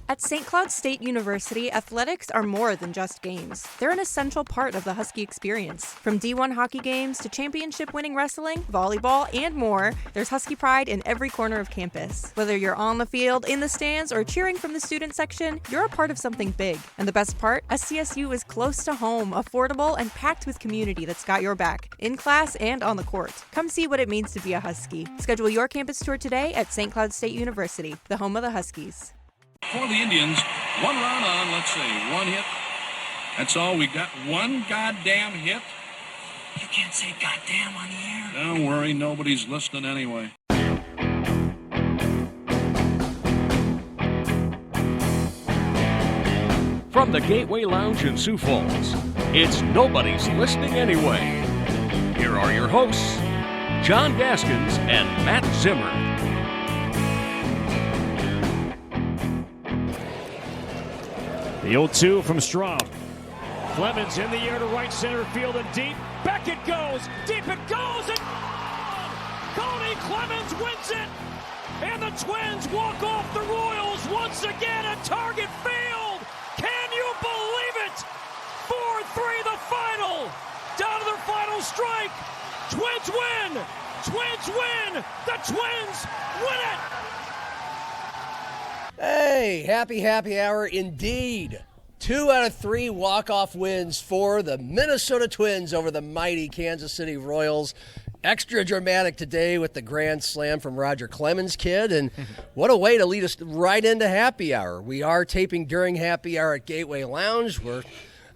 At St. Cloud State University, athletics are more than just games. They're an essential part of the Husky experience. From D1 hockey games to championship-winning wrestling, volleyball, and more, there's Husky pride in every corner of campus. Whether you're on the field, in the stands, or cheering from the student section, you're a part of something big. And the best part? SCSU is close to home, affordable, and packed with community that's got your back, in class and on the court. Come see what it means to be a Husky. Schedule your campus tour today at St. Cloud State University, the home of the Huskies. For the Indians, one run on, let's see, one hit. That's all. We got one goddamn hit. You can't say goddamn on the air. Don't worry, nobody's listening anyway. From the Gateway Lounge in Sioux Falls, it's Nobody's Listening Anyway. Here are your hosts, John Gaskins and Matt Zimmer. The 0-2 from Straub. Clemens in the air to right center field and deep. Back it goes. Deep it goes. And Kody Clemens wins it. And the Twins walk off the Royals once again at Target Field. Can you believe it? 4-3 the final. Down to their final strike. Twins win. Twins win. The Twins win it. Hey, happy hour indeed. 2 out of 3 walk-off wins for the Minnesota Twins over the mighty Kansas City Royals. Extra dramatic today with the grand slam from Roger Clemens' kid, and what a way to lead us right into happy hour. We are taping during happy hour at Gateway Lounge, where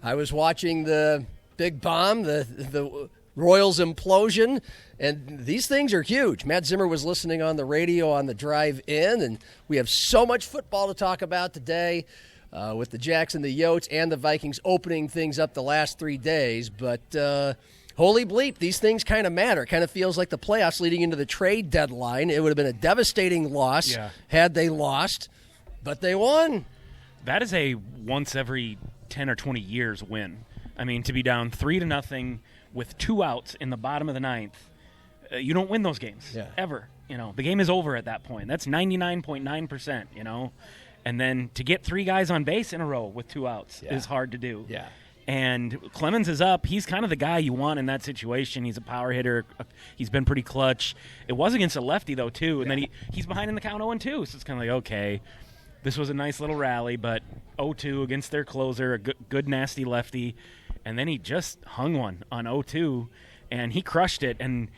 I was watching the big bomb, the Royals implosion, and these things are huge. Matt Zimmer was listening on the radio on the drive in, and we have so much football to talk about today with the Jacks and the Yotes and the Vikings opening things up the last 3 days. But holy bleep, these things kind of matter. Kind of feels like the playoffs leading into the trade deadline. It would have been a devastating loss had they lost, but they won. That is a once every 10 or 20 years win. I mean, to be down 3-0 with 2 outs in the bottom of the ninth, you don't win those games ever. You know, the game is over at that point. That's 99.9%, you know. And then to get 3 guys on base in a row with 2 outs is hard to do. Yeah. And Clemens is up. He's kind of the guy you want in that situation. He's a power hitter. He's been pretty clutch. It was against a lefty, though, too. And then he's behind in the count 0-2. So it's kind of like, okay, this was a nice little rally, but 0-2 against their closer, a good nasty lefty. And then he just hung one on 0-2, and he crushed it. And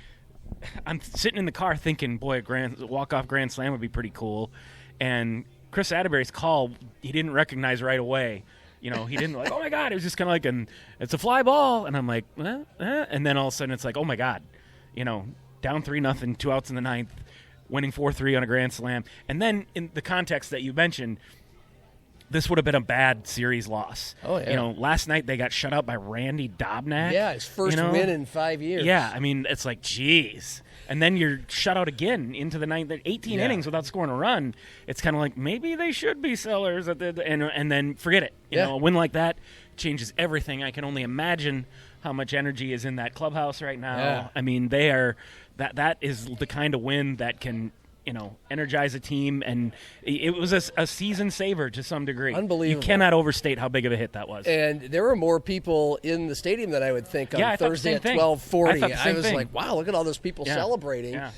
I'm sitting in the car thinking, boy, a walk-off grand slam would be pretty cool. And Chris Atterbury's call, he didn't recognize right away. You know, he didn't like, oh, my God. It was just kind of like, it's a fly ball. And I'm like, and then all of a sudden it's like, oh, my God. You know, down 3-0, 2 outs in the ninth, winning 4-3 on a grand slam. And then in the context that you mentioned, this would have been a bad series loss. Oh, yeah. You know, last night they got shut out by Randy Dobnak. Yeah, his first win in 5 years. Yeah, I mean, it's like, geez. And then you're shut out again into the ninth, 18 innings without scoring a run. It's kind of like, maybe they should be sellers. And then forget it. You know, a win like that changes everything. I can only imagine how much energy is in that clubhouse right now. Yeah. I mean, they are that is the kind of win that can, you know, energize a team, and it was a season saver to some degree. Unbelievable. You cannot overstate how big of a hit that was. And there were more people in the stadium than I would think on Thursday at 12:40. I was like, wow, look at all those people celebrating. Yeah.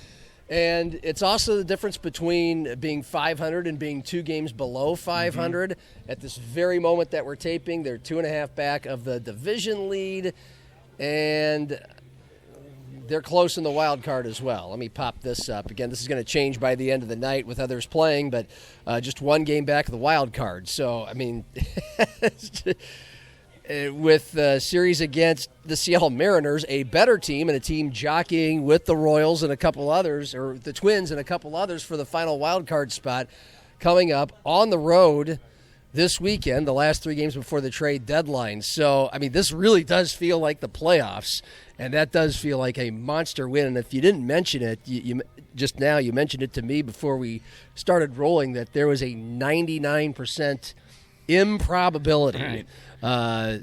And it's also the difference between being 500 and being 2 games below 500. Mm-hmm. At this very moment that we're taping, they're 2.5 back of the division lead, and they're close in the wild card as well. Let me pop this up. Again, this is going to change by the end of the night with others playing, but just 1 game back of the wild card. So, I mean, with the series against the Seattle Mariners, a better team and a team jockeying with the Royals and a couple others, or the Twins and a couple others for the final wild card spot coming up on the road this weekend, the last 3 games before the trade deadline. So, I mean, this really does feel like the playoffs, and that does feel like a monster win. And if you didn't mention it, you just now, you mentioned it to me before we started rolling, that there was a 99% improbability, a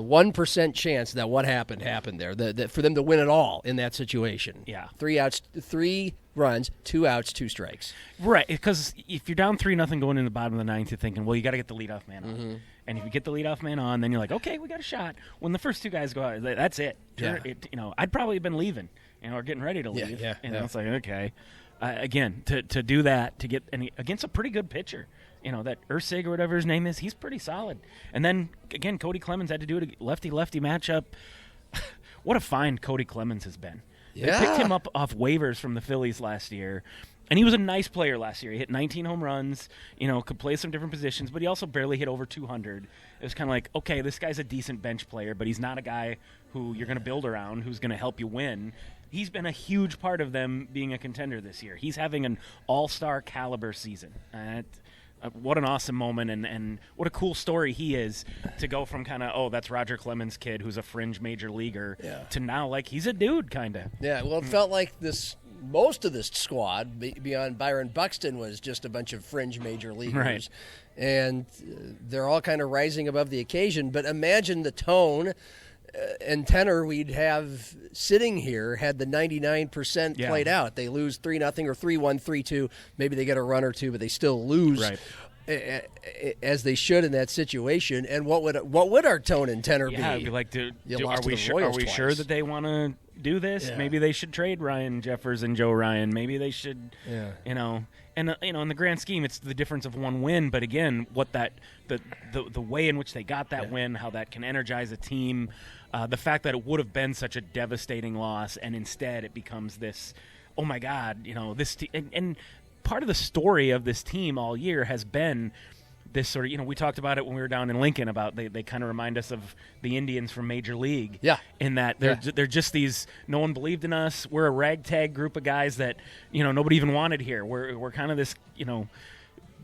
1% chance that what happened there, that for them to win it all in that situation. Yeah. 3 runs, 2 outs, 2 strikes. Right, because if you're down 3-0 going in the bottom of the ninth, you're thinking, well, you got to get the leadoff man on. And if you get the leadoff man on, then you're like, okay, we got a shot. When the first 2 guys go out, that's it. I'd probably have been leaving, or getting ready to leave. It's like, okay. Again, to do that, to get against a pretty good pitcher, that Ursig or whatever his name is, he's pretty solid. And then, again, Kody Clemens had to do it, a lefty-lefty matchup. What a find Kody Clemens has been. Yeah. They picked him up off waivers from the Phillies last year, and he was a nice player last year. He hit 19 home runs, could play some different positions, but he also barely hit over 200. It was kind of like, okay, this guy's a decent bench player, but he's not a guy who you're going to build around, who's going to help you win. He's been a huge part of them being a contender this year. He's having an all-star caliber season. What an awesome moment, and what a cool story he is to go from kind of, that's Roger Clemens' kid who's a fringe major leaguer to now, like, he's a dude, kind of. Yeah, well, it felt like most of this squad, beyond Byron Buxton, was just a bunch of fringe major leaguers. Right. And they're all kind of rising above the occasion. But imagine the tone and tenor we'd have sitting here had the 99% played out. They lose 3-0 or 3-1, 3-2. Maybe they get a run or two, but they still lose. Right. As they should in that situation. And what would our tone and tenor be? Yeah, I'd be like, are we sure that they want to do this? Yeah. Maybe they should trade Ryan Jeffers and Joe Ryan. Maybe they should, And in the grand scheme, it's the difference of one win. But again, what the way in which they got that win, how that can energize a team, the fact that it would have been such a devastating loss, and instead it becomes this, oh my God, this and part of the story of this team all year has been this sort of, we talked about it when we were down in Lincoln about they kind of remind us of the Indians from Major League. Yeah. In that they're just these, no one believed in us. We're a ragtag group of guys that, nobody even wanted here. We're kind of this,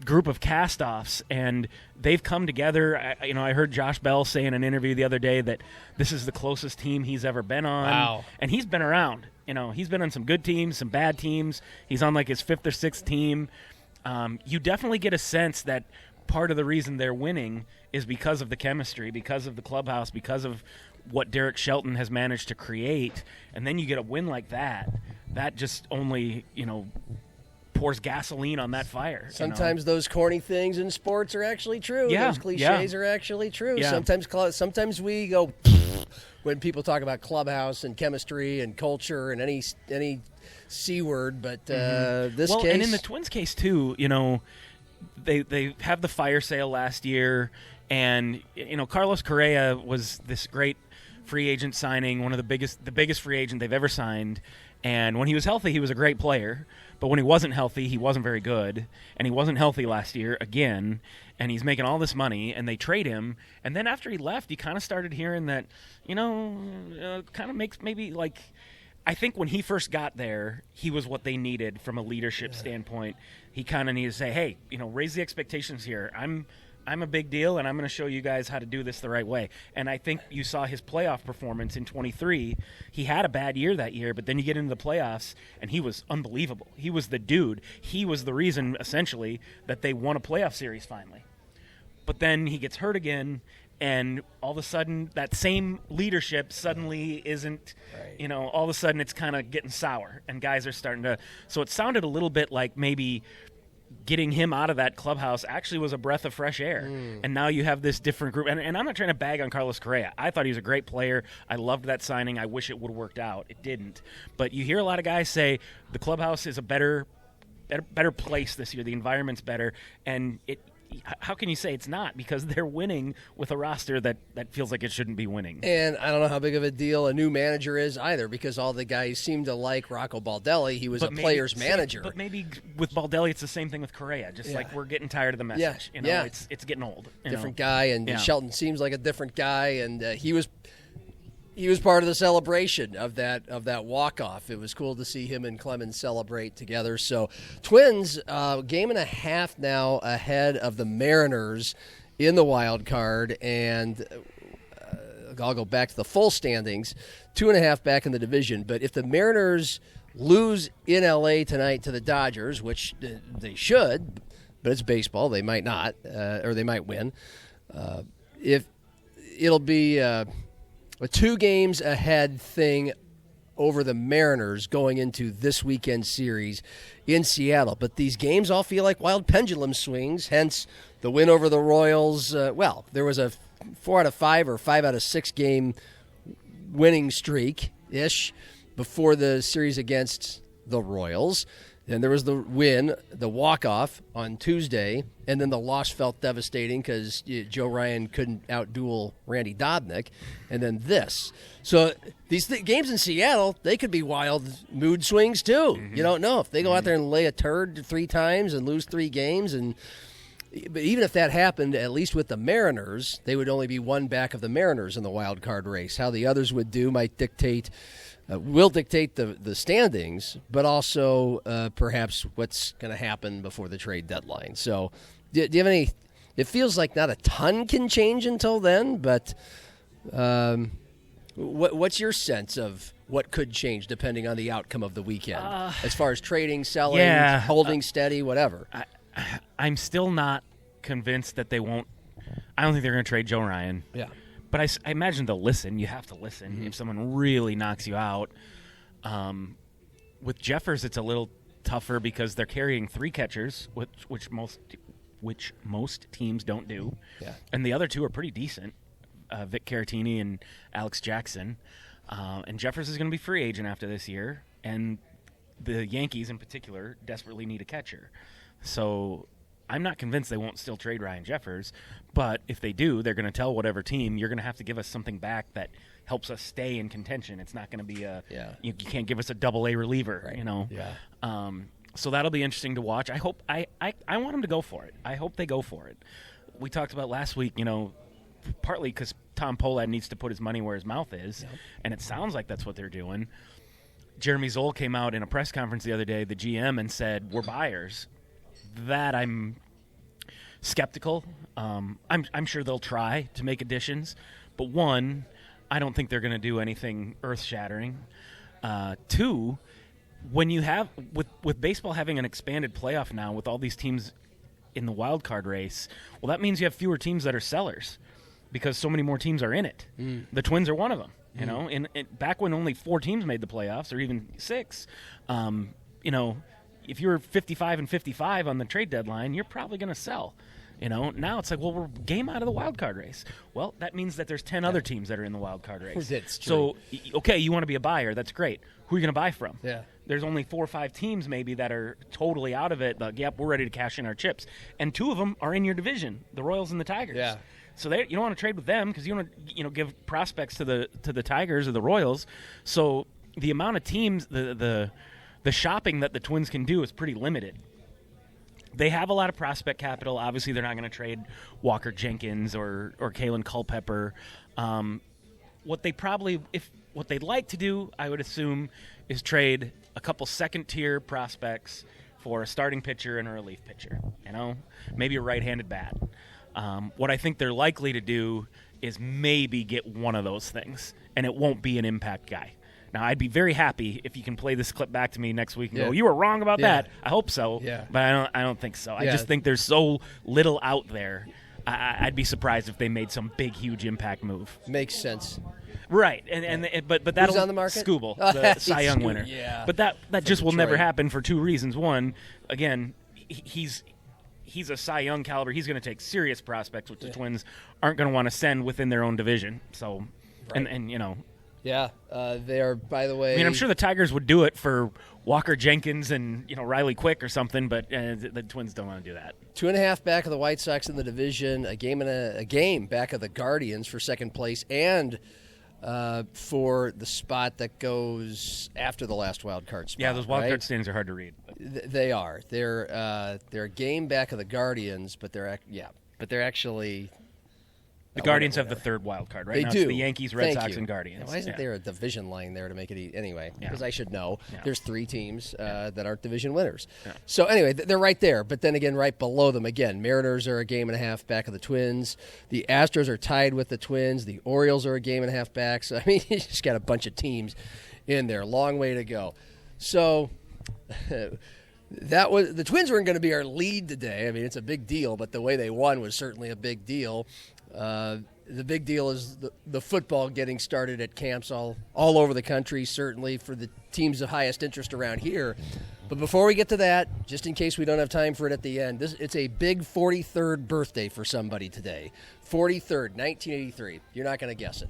group of cast-offs, and they've come together. I heard Josh Bell say in an interview the other day that this is the closest team he's ever been on. Wow. And he's been around. He's been on some good teams, some bad teams. He's on like his 5th or 6th team. You definitely get a sense that part of the reason they're winning is because of the chemistry, because of the clubhouse, because of what Derek Shelton has managed to create. And then you get a win like that. That just only, pours gasoline on that fire. Sometimes those corny things in sports are actually true. Yeah, those cliches are actually true. Yeah. Sometimes we go when people talk about clubhouse and chemistry and culture and any C word, but this case, and in the Twins case too, they have the fire sale last year, and Carlos Correa was this great free agent signing, one of the biggest free agent they've ever signed. And when he was healthy, he was a great player. But when he wasn't healthy, he wasn't very good. And he wasn't healthy last year again. And he's making all this money, and they trade him. And then after he left, you kind of started hearing that, kind of makes maybe like, I think when he first got there, he was what they needed from a leadership standpoint. He kind of needed to say, hey, raise the expectations here. I'm a big deal, and I'm going to show you guys how to do this the right way. And I think you saw his playoff performance in 23. He had a bad year that year, but then you get into the playoffs, and he was unbelievable. He was the dude. He was the reason, essentially, that they won a playoff series finally. But then he gets hurt again, and all of a sudden, that same leadership suddenly isn't, all of a sudden it's kind of getting sour, and guys are starting to – so it sounded a little bit like maybe – getting him out of that clubhouse actually was a breath of fresh air. And now you have this different group. And I'm not trying to bag on Carlos Correa. I thought he was a great player. I loved that signing. I wish it would have worked out. It didn't. But you hear a lot of guys say the clubhouse is a better place this year. The environment's better. And how can you say it's not? Because they're winning with a roster that feels like it shouldn't be winning. And I don't know how big of a deal a new manager is either, because all the guys seem to like Rocco Baldelli. He was a player's manager. But maybe with Baldelli, it's the same thing with Correa. Just like we're getting tired of the message. It's getting old. Different guy, and Shelton seems like a different guy, and he was part of the celebration of that walk-off. It was cool to see him and Clemens celebrate together. So Twins, game and a half now ahead of the Mariners in the wild card, and I'll go back to the full standings, 2.5 back in the division. But if the Mariners lose in LA tonight to the Dodgers, which they should, but it's baseball, they might not, or they might win. If it'll be a 2 games ahead thing over the Mariners going into this weekend series in Seattle. But these games all feel like wild pendulum swings, hence the win over the Royals. There was a 4 out of 5 or 5 out of 6 game winning streak-ish before the series against the Royals. Then there was the win, the walk-off on Tuesday, and then the loss felt devastating because Joe Ryan couldn't outduel Randy Dobnik, and then this. So these games in Seattle, they could be wild mood swings too. You don't know. If they go out there and lay a turd 3 times and lose 3 games, but even if that happened, at least with the Mariners, they would only be 1 back of the Mariners in the wild card race. How the others would do will dictate the standings, but also perhaps what's going to happen before the trade deadline. So do you have any – it feels like not a ton can change until then, but what's your sense of what could change depending on the outcome of the weekend as far as trading, selling, holding steady, whatever? I'm still not convinced that they won't – I don't think they're going to trade Joe Ryan. Yeah. But I imagine they'll listen. You have to listen if someone really knocks you out. With Jeffers, it's a little tougher because they're carrying 3 catchers, which most teams don't do. Yeah. And the other 2 are pretty decent, Vic Caratini and Alex Jackson. And Jeffers is going to be free agent after this year. And the Yankees in particular desperately need a catcher. So I'm not convinced they won't still trade Ryan Jeffers, but if they do, they're going to tell whatever team, you're going to have to give us something back that helps us stay in contention. It's not going to be you can't give us a AA reliever, right. Yeah. So that'll be interesting to watch. I hope I want them to go for it. I hope they go for it. We talked about last week, partly because Tom Pohlad needs to put his money where his mouth is, and it sounds like that's what they're doing. Jeremy Zoll came out in a press conference the other day, the GM, and said, we're buyers. That I'm skeptical. I'm sure they'll try to make additions, but 1, I don't think they're going to do anything earth-shattering. 2, when you have with baseball having an expanded playoff now with all these teams in the wild card race, well, that means you have fewer teams that are sellers because so many more teams are in it. The Twins are one of them. Back when only 4 teams made the playoffs, or even 6, if you're 55 and 55 on the trade deadline, you're probably going to sell. Now it's like, well, we're game out of the wild card race. Well, that means that there's 10 other teams that are in the wild card race. That's true. So, okay, you want to be a buyer. That's great. Who are you going to buy from? Yeah. There's only 4 or 5 teams maybe that are totally out of it. Like, yep, we're ready to cash in our chips. And 2 of them are in your division, the Royals and the Tigers. Yeah. So you don't want to trade with them because you want to give prospects to the Tigers or the Royals. So the amount of teams, the shopping that the Twins can do is pretty limited. They have a lot of prospect capital. Obviously, they're not going to trade Walker Jenkins or Kalen Culpepper. What they'd like to do, I would assume, is trade a couple second-tier prospects for a starting pitcher and a relief pitcher. Maybe a right-handed bat. What I think they're likely to do is maybe get one of those things, and it won't be an impact guy. Now, I'd be very happy if you can play this clip back to me next week and go, you were wrong about that. I hope so, but I don't think so. I just think there's so little out there. I'd be surprised if they made some big, huge impact move. Makes sense. Right, but that'll Who's on the market? Skubal, the Cy Young winner. Yeah. But that just will never happen for 2 reasons. One, again, he's a Cy Young caliber. He's going to take serious prospects, which the Twins aren't going to want to send within their own division. So, and Yeah, they are, by the way. I mean, I'm sure the Tigers would do it for Walker Jenkins and Riley Quick or something, but the Twins don't want to do that. 2.5 back of the White Sox in the division, a game back of the Guardians for second place, and for the spot that goes after the last wild card spot. Yeah, those wild card standings are hard to read. They are. They're a game back of the Guardians, but they're actually. The Guardians have the 3rd wild card, right? They now do. It's the Yankees, Red Sox, and Guardians. Why isn't there a division line there to make it anyway? Yeah. Because I should know. Yeah. There's 3 teams that aren't division winners. Yeah. So anyway, they're right there. But then again, right below them, again, Mariners are a game and a half back of the Twins. The Astros are tied with the Twins. The Orioles are a game and a half back. So, I mean, you just got a bunch of teams in there. Long way to go. So the Twins weren't going to be our lead today. I mean, it's a big deal, but the way they won was certainly a big deal. The big deal is the football getting started at camps all over the country, certainly for the teams of highest interest around here. But before we get to that, just in case we don't have time for it at the end, it's a big 43rd birthday for somebody today. 43rd, 1983. You're not going to guess it.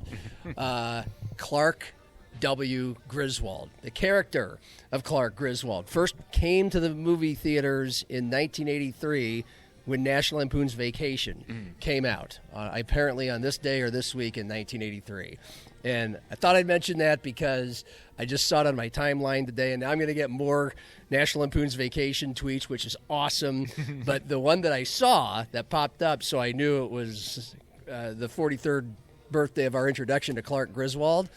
Clark W. Griswold, the character of Clark Griswold, first came to the movie theaters in 1983 when National Lampoon's Vacation came out, apparently on this day or this week in 1983. And I thought I'd mention that because I just saw it on my timeline today, and now I'm going to get more National Lampoon's Vacation tweets, which is awesome. But the one that I saw that popped up, so I knew it was the 43rd birthday of our introduction to Clark Griswold,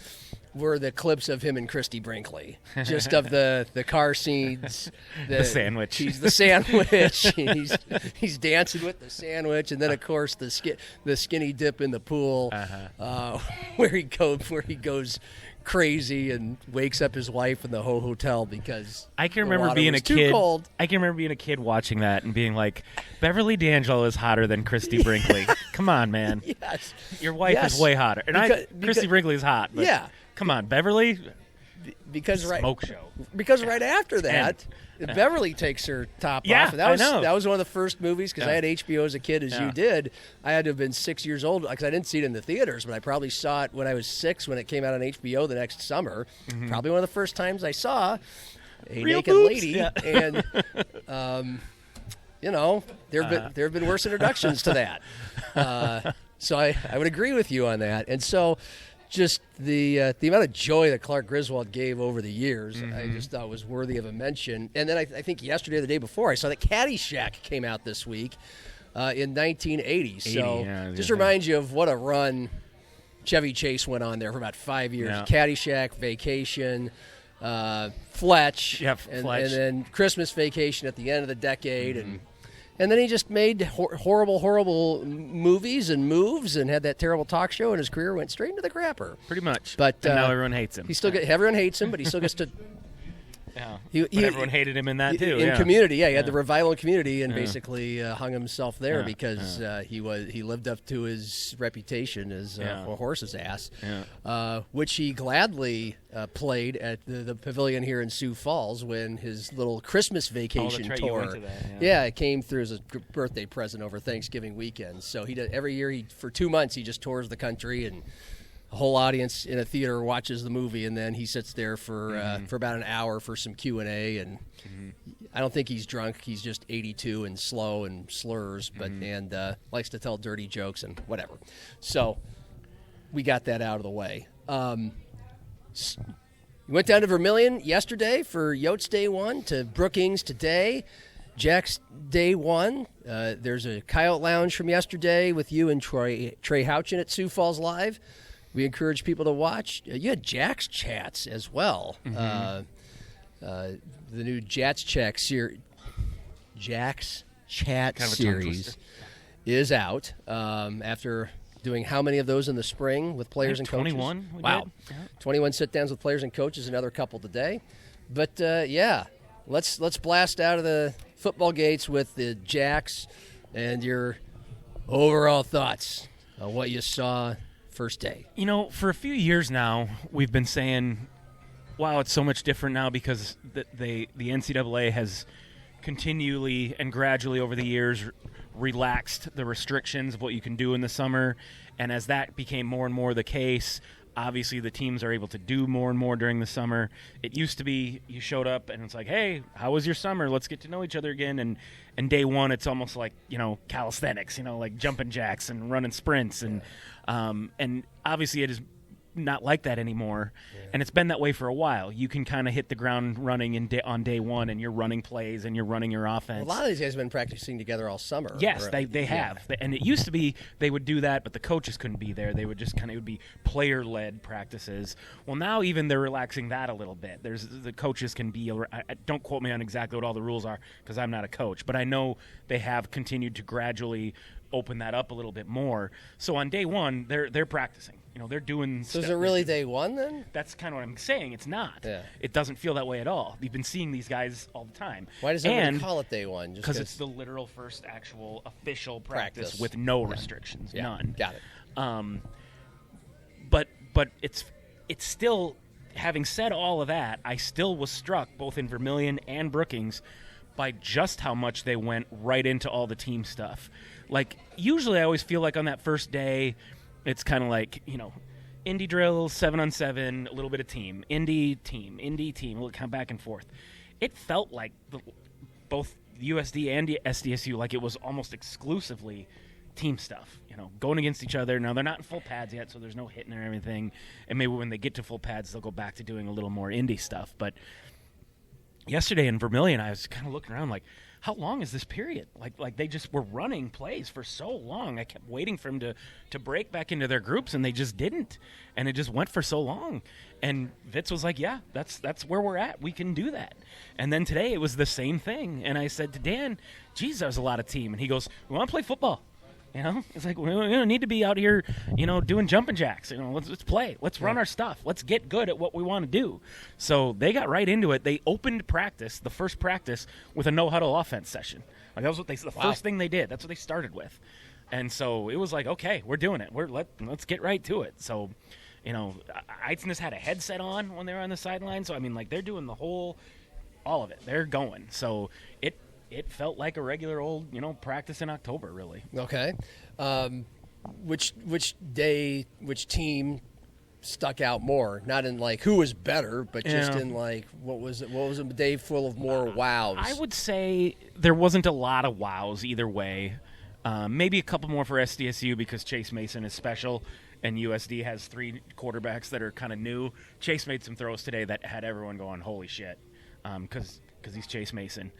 were the clips of him and Christy Brinkley, just of the car scenes, the sandwich. He's the sandwich. he's dancing with the sandwich, and then of course the skinny dip in the pool, where he goes crazy and wakes up his wife in the hotel because I can remember being a kid. Cold. I can remember being a kid watching that and being like, Beverly D'Angelo is hotter than Christy Brinkley. Come on, man. Yes, your wife is way hotter, and Christy Brinkley is hot. But yeah. Come on, Beverly. Because smoke show. Because right after that, Beverly takes her top off. And that was one of the first movies because I had HBO as a kid, as you did. I had to have been 6 years old because I didn't see it in the theaters, but I probably saw it when I was 6 when it came out on HBO the next summer. Mm-hmm. Probably one of the first times I saw a real naked boobs? lady. Yeah. And there have been worse introductions to that. So I would agree with you on that. And so. Just the amount of joy that Clark Griswold gave over the years, I just thought was worthy of a mention. And then I think yesterday or the day before, I saw that Caddyshack came out this week in 1980. So just reminds you of what a run Chevy Chase went on there for about 5 years. Yeah. Caddyshack, Vacation, Fletch, and then Christmas Vacation at the end of the decade, and then he just made horrible movies and moves and had that terrible talk show, and his career went straight into the crapper. Pretty much. But now everyone hates him. Everyone hates him, but he still gets to. But everyone hated him in that too. In Community, he had the revival in Community and basically hung himself there because he lived up to his reputation as a horse's ass, which he gladly played at the pavilion here in Sioux Falls when his little Christmas Vacation tour. It came through as a birthday present over Thanksgiving weekend. So he did every year. For 2 months, he just tours the country and. A whole audience in a theater watches the movie, and then he sits there for about an hour for some Q&A. And I don't think he's drunk; he's just 82 and slow and slurs, and likes to tell dirty jokes and whatever. So we got that out of the way. We went down to Vermilion yesterday for Yotes Day 1, to Brookings today. Jack's Day 1. There's a Coyote Lounge from yesterday with you and Trey Houchin at Sioux Falls Live. We encourage people to watch. You had Jack's Chats as well. The new Jack's Chat series is out after doing how many of those in the spring with players and coaches? 21. Wow. 21 sit-downs with players and coaches, another couple today. But, let's blast out of the football gates with the Jacks and your overall thoughts on what you saw first day. For a few years now, we've been saying, wow, it's so much different now because the NCAA has continually and gradually over the years relaxed the restrictions of what you can do in the summer. And as that became more and more the case, obviously the teams are able to do more and more during the summer. It used to be you showed up and it's like, hey, how was your summer? Let's get to know each other again. And day one, it's almost like, calisthenics, like jumping jacks and running sprints. And obviously it is not like that anymore. Yeah. And it's been that way for a while. You can kind of hit the ground running on day one, and you're running plays and you're running your offense. Well, a lot of these guys have been practicing together all summer. Yes, they have. And it used to be they would do that, but the coaches couldn't be there. They would just it would be player-led practices. Well, now even they're relaxing that a little bit. The coaches can be. Don't quote me on exactly what all the rules are because I'm not a coach, but I know they have continued to gradually open that up a little bit more. So on day one, they're practicing. They're doing. So is it really day one then? That's kind of what I'm saying. It's not. Yeah. It doesn't feel that way at all. You've been seeing these guys all the time. Why does everybody call it day one? Because it's the literal first actual official practice with no restrictions, none. Got it. But it's still. Having said all of that, I still was struck both in Vermilion and Brookings by just how much they went right into all the team stuff. Like, usually I always feel like on that first day, it's kind of like, indie drills, 7-on-7, a little bit of team, indie team, we'll come back and forth. It felt like both USD and SDSU, like it was almost exclusively team stuff, going against each other. Now, they're not in full pads yet, so there's no hitting or everything. And maybe when they get to full pads, they'll go back to doing a little more indie stuff. But yesterday in Vermilion, I was kind of looking around like, how long is this period? Like they just were running plays for so long. I kept waiting for them to break back into their groups, and they just didn't. And it just went for so long. And Vitz was like, yeah, that's where we're at. We can do that. And then today it was the same thing. And I said to Dan, geez, that was a lot of team. And he goes, we want to play football. It's like, we don't need to be out here, doing jumping jacks. Let's play. Let's run our stuff. Let's get good at what we want to do. So they got right into it. They opened practice, the first practice, with a no-huddle offense session. Like, that was the first thing they did. That's what they started with. And so it was like, okay, we're doing it. Let's get right to it. So, Eitznes had a headset on when they were on the sideline. So, they're doing all of it. They're going. So it felt like a regular old, practice in October, really. Okay. Which day, which team stuck out more? Not in like who was better, but just in like what was a day full of more wows? I would say there wasn't a lot of wows either way. Maybe a couple more for SDSU because Chase Mason is special, and USD has 3 quarterbacks that are kind of new. Chase made some throws today that had everyone going, holy shit, because he's Chase Mason.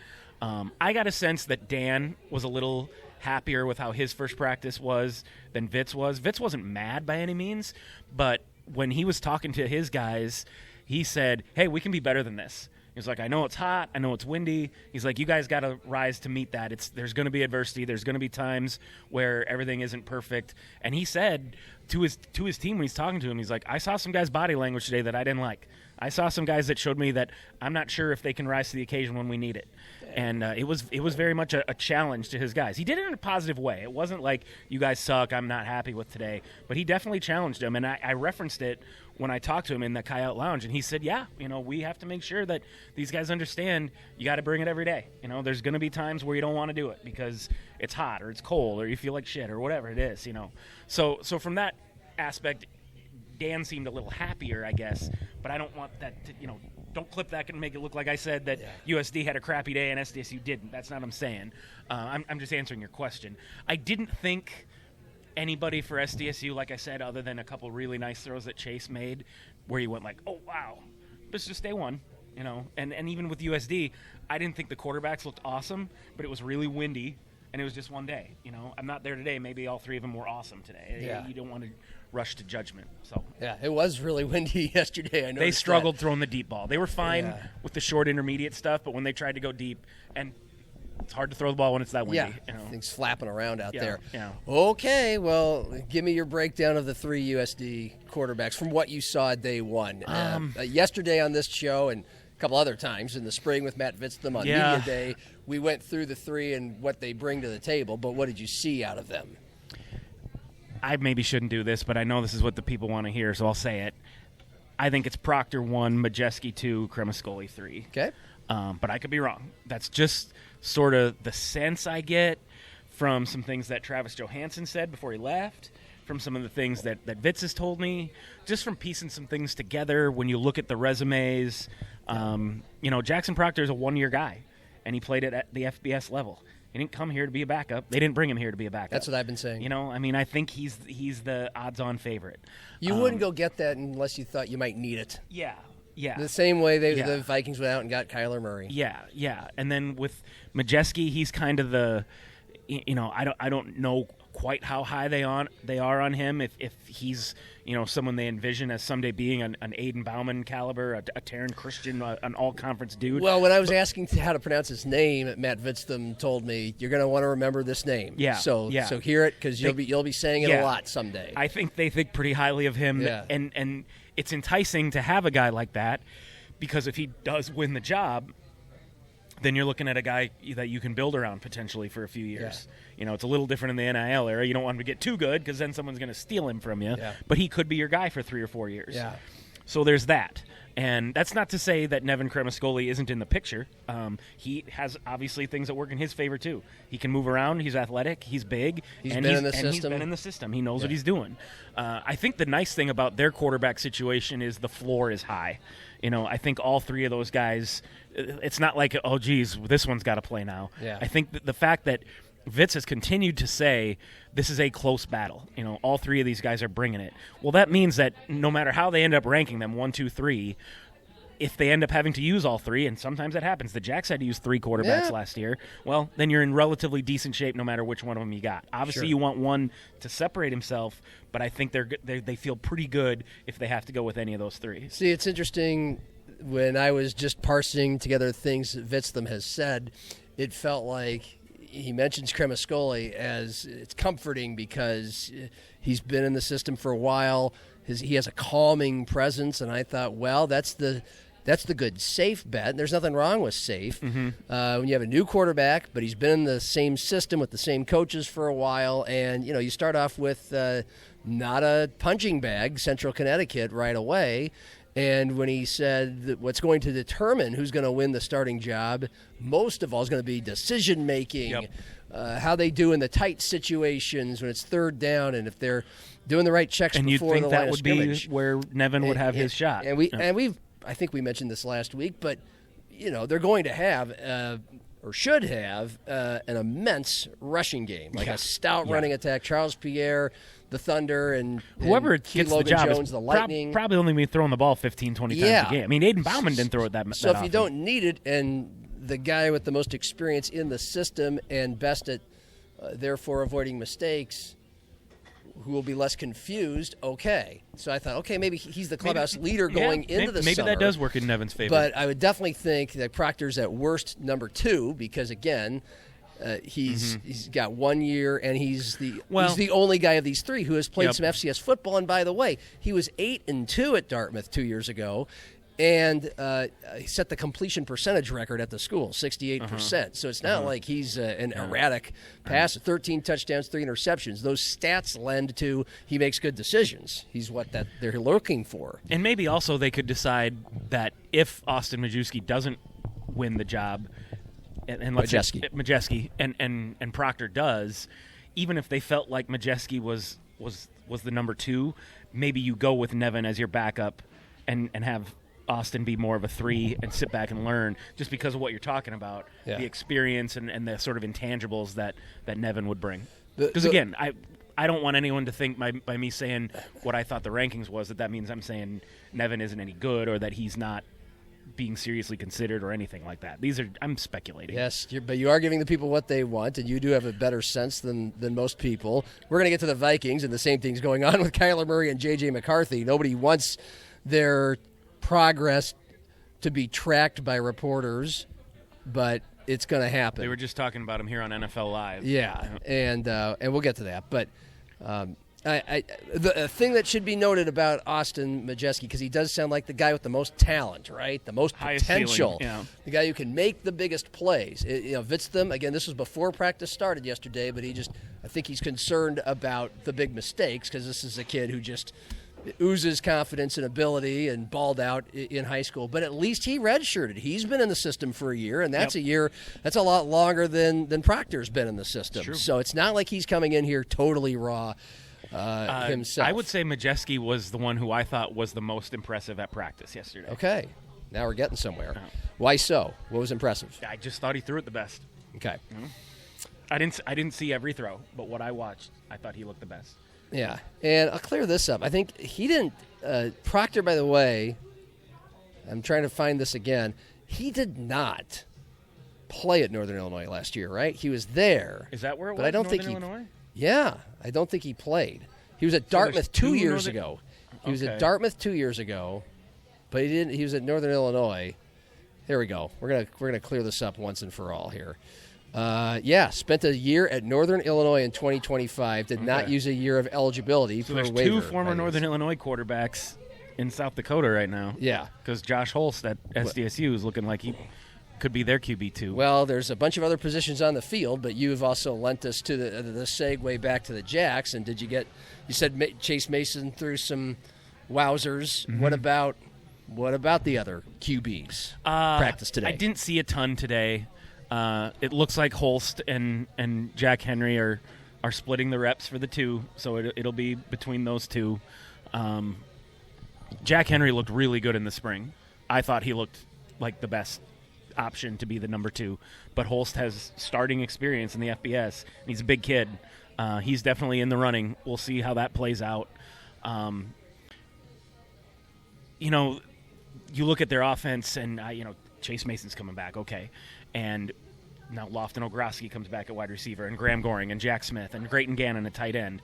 I got a sense that Dan was a little happier with how his first practice was than Vitz was. Vitz wasn't mad by any means, but when he was talking to his guys, he said, hey, we can be better than this. He was like, I know it's hot. I know it's windy. He's like, you guys got to rise to meet that. There's going to be adversity. There's going to be times where everything isn't perfect. And he said to his team when he's talking to him, he's like, I saw some guys' body language today that I didn't like. I saw some guys that showed me that I'm not sure if they can rise to the occasion when we need it. And it was very much a challenge to his guys. He did it in a positive way. It wasn't like, you guys suck, I'm not happy with today. But he definitely challenged them. And I referenced it when I talked to him in the Coyote Lounge. And he said, yeah, we have to make sure that these guys understand you got to bring it every day. There's going to be times where you don't want to do it because it's hot or it's cold or you feel like shit or whatever it is, So from that aspect, Dan seemed a little happier, I guess. But I don't want that to, don't clip that and make it look like I said that USD had a crappy day and SDSU didn't. That's not what I'm saying. I'm just answering your question. I didn't think anybody for SDSU, like I said, other than a couple really nice throws that Chase made, where you went like, oh, wow, this is just day one. And even with USD, I didn't think the quarterbacks looked awesome, but it was really windy, and it was just one day. I'm not there today. Maybe all 3 of them were awesome today. Yeah. You don't want to rush to judgment. So yeah, it was really windy yesterday. I know they struggled throwing the deep ball. They were fine with the short intermediate stuff, but when they tried to go deep, and it's hard to throw the ball when it's that windy. Things flapping around out there. Yeah. Okay, well, give me your breakdown of the 3 USD quarterbacks from what you saw day one. Yesterday on this show and a couple other times in the spring with Matt Vitztham on Media Day, we went through the 3 and what they bring to the table, but what did you see out of them? I maybe shouldn't do this, but I know this is what the people want to hear, so I'll say it. I think it's Proctor 1, Majeski 2, Kremascoli 3. Okay. But I could be wrong. That's just sort of the sense I get from some things that Travis Johansson said before he left, from some of the things that Vitz has told me, just from piecing some things together when you look at the resumes. Jackson Proctor is a 1-year guy, and he played it at the FBS level. He didn't come here to be a backup. They didn't bring him here to be a backup. That's what I've been saying. I think he's the odds-on favorite. You wouldn't go get that unless you thought you might need it. Yeah. The same way the Vikings went out and got Kyler Murray. Yeah. And then with Majeski, he's kind of the, I don't know quite how high they are on him. If he's someone they envision as someday being an Aiden Bauman caliber, a Taryn Christian, an all-conference dude. Well, when I was asking how to pronounce his name, Matt Vitztham told me you're going to want to remember this name. Yeah. So hear it because you'll be saying it a lot someday. I think they think pretty highly of him, and it's enticing to have a guy like that because if he does win the job, then you're looking at a guy that you can build around potentially for a few years. Yeah. It's a little different in the NIL era. You don't want him to get too good because then someone's going to steal him from you. Yeah. But he could be your guy for 3 or 4 years. Yeah. So there's that. And that's not to say that Nevin Cremascoli isn't in the picture. He has obviously things that work in his favor too. He can move around. He's athletic. He's big. He's been in the system. He knows what he's doing. I think the nice thing about their quarterback situation is the floor is high. I think all 3 of those guys, it's not like, oh, geez, this one's got to play now. Yeah. I think that the fact that Vitz has continued to say this is a close battle. All 3 of these guys are bringing it. Well, that means that no matter how they end up ranking them, 1, 2, 3, if they end up having to use all 3, and sometimes that happens, the Jacks had to use 3 quarterbacks last year, well, then you're in relatively decent shape no matter which one of them you got. Obviously, you want one to separate himself, but I think they feel pretty good if they have to go with any of those 3. See, it's interesting. When I was just parsing together things that Vitztham has said, it felt like he mentions Cremascoli as it's comforting because he's been in the system for a while. He has a calming presence, and I thought, well, that's the good safe bet. There's nothing wrong with safe. When you have a new quarterback, but he's been in the same system with the same coaches for a while, and you start off with not a punching bag, Central Connecticut, right away. And when he said that what's going to determine who's going to win the starting job, most of all is going to be decision-making, how they do in the tight situations when it's third down, and if they're doing the right checks before the line of scrimmage. And you'd think that would be where Nevin would have his shot. And I think we mentioned this last week, but they're going to have or should have an immense rushing game, like a stout running attack. Charles Pierre, the Thunder, and whoever gets the job Jones, the Lightning. Probably only be throwing the ball 15, 20 times a game. I mean, Aiden Bauman didn't throw it that much. So if you don't need it, and the guy with the most experience in the system and best at therefore avoiding mistakes, who will be less confused, okay. So I thought, okay, maybe he's the clubhouse leader going into the summer. Maybe that does work in Nevin's favor. But I would definitely think that Proctor's at worst number 2 because, again, he's got 1 year, and he's the only guy of these 3 who has played some FCS football. And by the way, he was 8-2 at Dartmouth 2 years ago, and he set the completion percentage record at the school, 68%. So it's not like he's an erratic passer. 13 touchdowns, 3 interceptions. Those stats lend to he makes good decisions. He's what that they're looking for. And maybe also they could decide that if Austin Majewski doesn't win the job, and let's say Majewski and Proctor does, even if they felt like Majewski was the number 2, maybe you go with Nevin as your backup and have Austin be more of a 3 and sit back and learn, just because of what you're talking about, the experience and the sort of intangibles that Nevin would bring. Because again, I don't want anyone to think by me saying what I thought the rankings was that means I'm saying Nevin isn't any good or that he's not being seriously considered or anything like that. I'm speculating. Yes, but you are giving the people what they want, and you do have a better sense than most people. We're going to get to the Vikings, and the same thing's going on with Kyler Murray and J.J. McCarthy. Nobody wants their progress to be tracked by reporters, but it's going to happen. They were just talking about him here on NFL Live. Yeah, and we'll get to that. But the thing that should be noted about Austin Majewski, because he does sound like the guy with the most talent, right? The most potential, the guy who can make the biggest plays. Vitztham, again, this was before practice started yesterday, but I think he's concerned about the big mistakes because this is a kid who just oozes confidence and ability and balled out in high school. But at least he redshirted. He's been in the system for a year, and that's that's a lot longer than Proctor's been in the system. So it's not like he's coming in here totally raw himself. I would say Majewski was the one who I thought was the most impressive at practice yesterday. Okay. Now we're getting somewhere. Why so? What was impressive? I just thought he threw it the best. Okay. I didn't see every throw, but what I watched, I thought he looked the best. Yeah, and I'll clear this up. I think he didn't Proctor, by the way, I'm trying to find this again. He did not play at Northern Illinois last year, right? He was there. Is that where it was? But I don't Northern think Illinois? Yeah, I don't think he played. He was at Dartmouth 2 years ago. He was Okay. at Dartmouth 2 years ago, but he didn't. He was at Northern Illinois. There we go. We're gonna clear this up once and for all here. Spent a year at Northern Illinois in 2025. Did not use a year of eligibility So for a there's waiver. two former Northern Illinois quarterbacks in South Dakota right now. Yeah. Because Josh Holst at SDSU is looking like he could be their QB2. Well, there's a bunch of other positions on the field, but you've also lent us to the segue back to the Jacks. And did you get? You said Chase Mason threw some wowzers. Mm-hmm. What about the other QBs practice today? I didn't see a ton today. It looks like Holst and Jack Henry are splitting the reps for the two, so it'll be between those two. Jack Henry looked really good in the spring. I thought he looked like the best option to be the number 2, but Holst has starting experience in the FBS, and he's a big kid. He's definitely in the running. We'll see how that plays out. You look at their offense, and Chase Mason's coming back, okay, and now Lofton Ogroski comes back at wide receiver, and Graham Goring and Jack Smith and Grayton Gannon at tight end.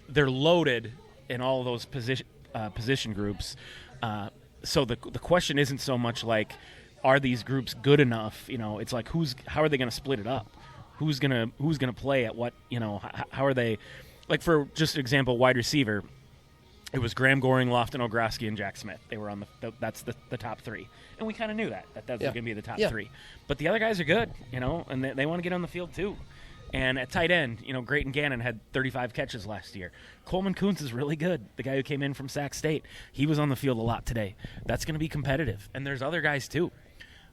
They're loaded in all of those position groups. So the question isn't so much like, are these groups good enough? It's like how are they going to split it up? Who's gonna play at what? How are they? Like, for just example, wide receiver, it was Graham Goring, Lofton Ogroski, and Jack Smith. They were on that's the top 3, and we kind of knew that was going to be the top 3. But the other guys are good, and they want to get on the field too. And at tight end, Grayton Gannon had 35 catches last year. Coleman Kuntz is really good. The guy who came in from Sac State, he was on the field a lot today. That's going to be competitive. And there's other guys too.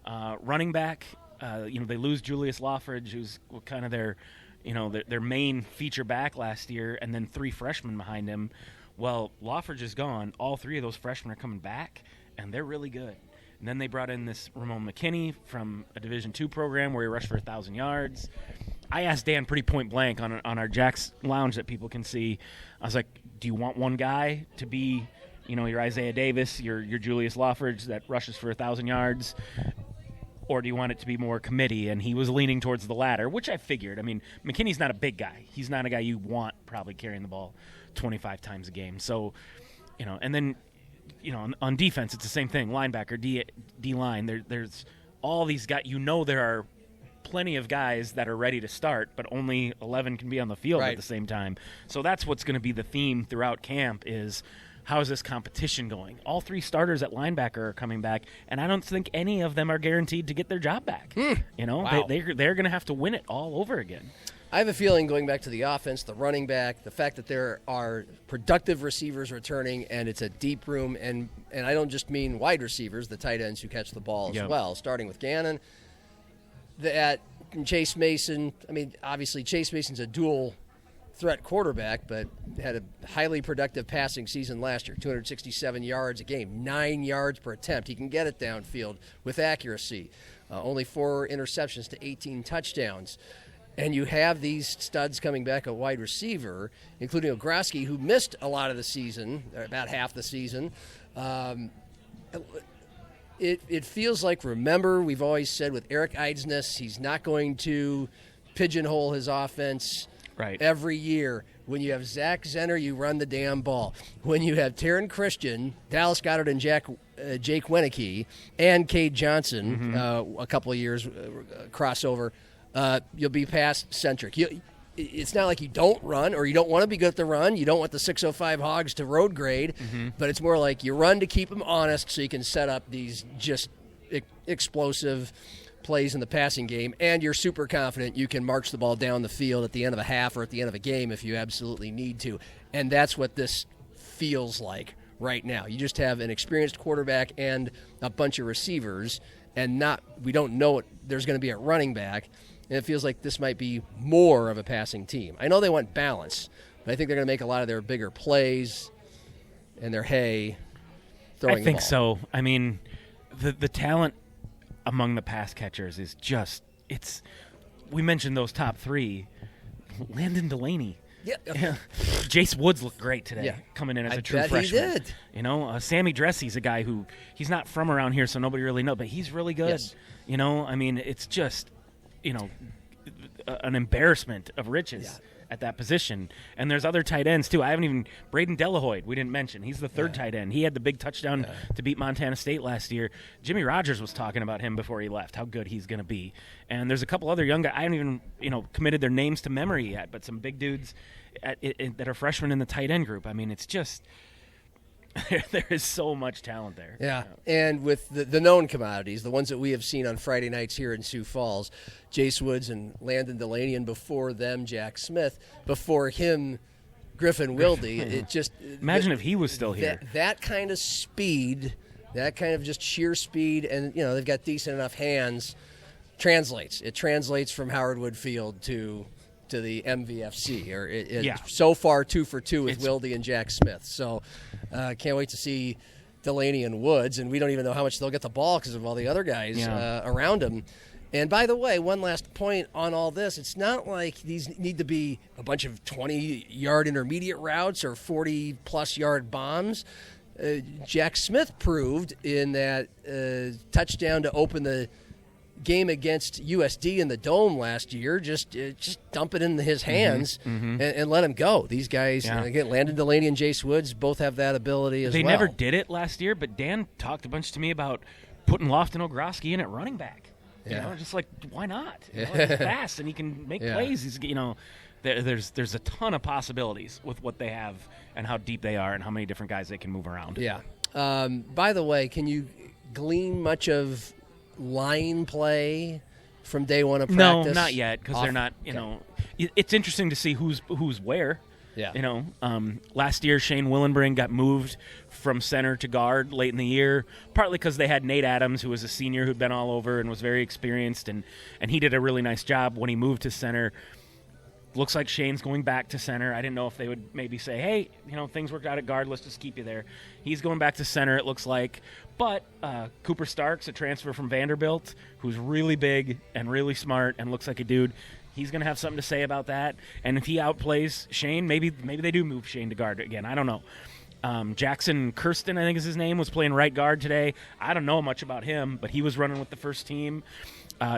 Running back, they lose Julius Loffridge, who's kind of their main feature back last year, and then 3 freshmen behind him. Well, Loffridge is gone. All 3 of those freshmen are coming back, and they're really good. And then they brought in this Ramon McKinney from a Division II program where he rushed for 1,000 yards. I asked Dan pretty point blank on our Jack's Lounge that people can see. I was like, do you want one guy to be, your Isaiah Davis, your Julius Loffridge that rushes for 1,000 yards? Or do you want it to be more committee? And he was leaning towards the latter, which I figured. I mean, McKinney's not a big guy. He's not a guy you want probably carrying the ball 25 times a game. So, and then, on defense, it's the same thing. Linebacker, D-line, there's all these guys. There are plenty of guys that are ready to start, but only 11 can be on the field at the same time. So that's what's going to be the theme throughout camp is, how is this competition going? All 3 starters at linebacker are coming back, and I don't think any of them are guaranteed to get their job back. Wow. They're going to have to win it all over again. I have a feeling, going back to the offense, the running back, the fact that there are productive receivers returning, and it's a deep room, and I don't just mean wide receivers, the tight ends who catch the ball as well, starting with Gannon. That Chase Mason, obviously Chase Mason's a dual threat quarterback, but had a highly productive passing season last year, 267 yards a game, 9 yards per attempt. He can get it downfield with accuracy. Only 4 interceptions to 18 touchdowns. And you have these studs coming back at wide receiver, including Ogroski, who missed a lot of the season, about half the season. It feels like, remember, we've always said with Eric Eidsness, he's not going to pigeonhole his offense every year. When you have Zach Zenner, you run the damn ball. When you have Taron Christian, Dallas Goedert, and Jake Wenicky, and Cade Johnson, a couple of years crossover, you'll be pass-centric. It's not like you don't run or you don't want to be good at the run. You don't want the 605 Hogs to road grade, but it's more like you run to keep them honest so you can set up these just explosive plays in the passing game, and you're super confident you can march the ball down the field at the end of a half or at the end of a game if you absolutely need to. And that's what this feels like right now. You just have an experienced quarterback and a bunch of receivers, and we don't know what there's going to be at running back. And it feels like this might be more of a passing team. I know they want balance, but I think they're going to make a lot of their bigger plays and their hay throwing the ball. I think so. I mean, the talent among the pass catchers is just, we mentioned those top 3. Landon Delaney. Yeah. Jace Woods looked great today, coming in as a true freshman. He did. Sammy Dressy's a guy who, he's not from around here, so nobody really knows, but he's really good. Yes. It's just, an embarrassment of riches at that position. And there's other tight ends, too. Braden Delahoyde, we didn't mention. He's the third tight end. He had the big touchdown to beat Montana State last year. Jimmy Rogers was talking about him before he left, how good he's going to be. And there's a couple other young guys. I haven't even, committed their names to memory yet, but some big dudes that are freshmen in the tight end group. I mean, it's just there is so much talent there. Yeah, and with the known commodities, the ones that we have seen on Friday nights here in Sioux Falls, Jace Woods and Landon Delaney, and before them, Jack Smith, before him, Griffin Wilde. It just imagine if he was still here. That kind of speed, that kind of just sheer speed, and they've got decent enough hands. It translates from Howard Wood Field to the MVFC, so far 2 for 2 with Wilde and Jack Smith. So can't wait to see Delaney and Woods, and we don't even know how much they'll get the ball because of all the other guys around them. And by the way, one last point on all this, it's not like these need to be a bunch of 20-yard intermediate routes or 40-plus yard bombs. Jack Smith proved in that touchdown to open the game against USD in the Dome last year, just dump it in his hands and let him go. These guys, again, Landon Delaney and Jace Woods both have that ability as well. They never did it last year, but Dan talked a bunch to me about putting Lofton Ogroski in at running back. Just like, why not? He's fast and he can make plays. He's, there's a ton of possibilities with what they have and how deep they are and how many different guys they can move around. Yeah. By the way, can you glean much of line play from day one of practice? No, not yet, because they're not, it's interesting to see who's where. Yeah. Last year Shane Willenbring got moved from center to guard late in the year, partly because they had Nate Adams, who was a senior who'd been all over and was very experienced, and he did a really nice job when he moved to center. Looks like Shane's going back to center. I didn't know if they would maybe say, hey, things worked out at guard, let's just keep you there. He's going back to center, it looks like. But Cooper Starks, a transfer from Vanderbilt, who's really big and really smart and looks like a dude, he's going to have something to say about that. And if he outplays Shane, maybe they do move Shane to guard again. I don't know. Jackson Kirsten, I think is his name, was playing right guard today. I don't know much about him, but he was running with the first team.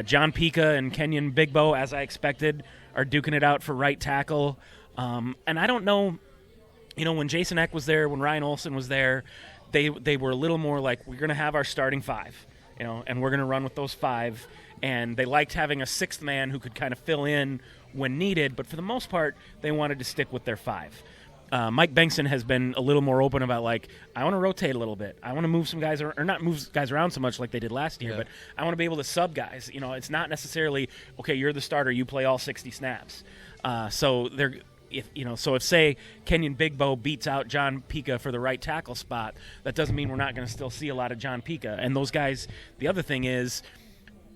John Pika and Kenyon Bigbo, as I expected, are duking it out for right tackle. And I don't know, when Jason Eck was there, when Ryan Olsen was there, they were a little more like, we're going to have our starting 5, and we're going to run with those 5. And they liked having a 6th man who could kind of fill in when needed, but for the most part, they wanted to stick with their 5. Mike Bengtson has been a little more open about, I want to rotate a little bit. I want to move some guys, or not move guys around so much like they did last year, but I want to be able to sub guys. It's not necessarily, okay, you're the starter, you play all 60 snaps. So if say Kenyon Bigbo beats out John Pika for the right tackle spot, that doesn't mean we're not going to still see a lot of John Pika. And those guys, the other thing is,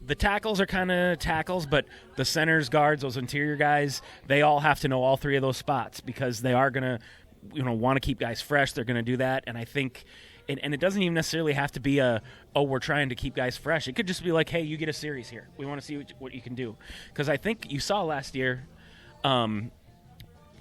the tackles are kind of tackles, but the centers, guards, those interior guys, they all have to know all 3 of those spots because they are going to, want to keep guys fresh. They're going to do that, and I think, and it doesn't even necessarily have to be we're trying to keep guys fresh. It could just be like, hey, you get a series here. We want to see what you can do, because I think you saw last year,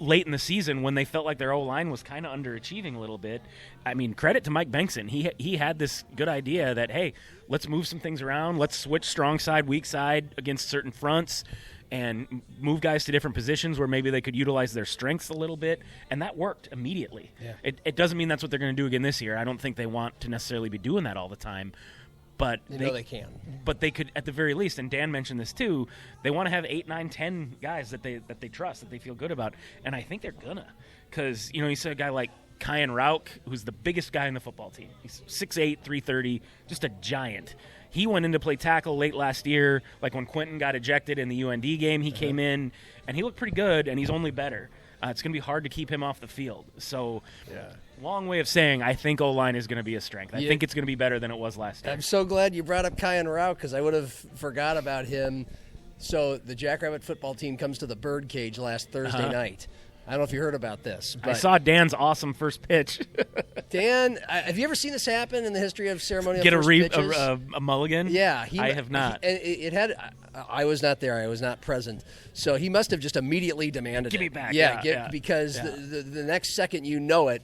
late in the season when they felt like their O-line was kind of underachieving a little bit. I mean, credit to Mike Bengtson. He had this good idea that, hey, let's move some things around. Let's switch strong side, weak side against certain fronts and move guys to different positions where maybe they could utilize their strengths a little bit. And that worked immediately. Yeah. It doesn't mean that's what they're going to do again this year. I don't think they want to necessarily be doing that all the time. But they can. But they could, at the very least, and Dan mentioned this too, they want to have 8, 9, 10 guys that they trust, that they feel good about. And I think they're gonna. Because, you see a guy like Kyan Rauk, who's the biggest guy in the football team. He's 6'8", 330, just a giant. He went in to play tackle late last year, like when Quentin got ejected in the UND game. He came in, and he looked pretty good, and he's only better. It's going to be hard to keep him off the field. So, long way of saying I think O-line is going to be a strength. I think it's going to be better than it was last year. I'm so glad you brought up Kyan Rauk because I would have forgot about him. So the Jackrabbit football team comes to the Birdcage last Thursday night. I don't know if you heard about this. But I saw Dan's awesome first pitch. Dan, have you ever seen this happen in the history of ceremonial first pitches? A mulligan? Yeah. I have not. It had. I was not there. I was not present. So he must have just immediately demanded Give it. me back. Yeah. Because the next second you know it,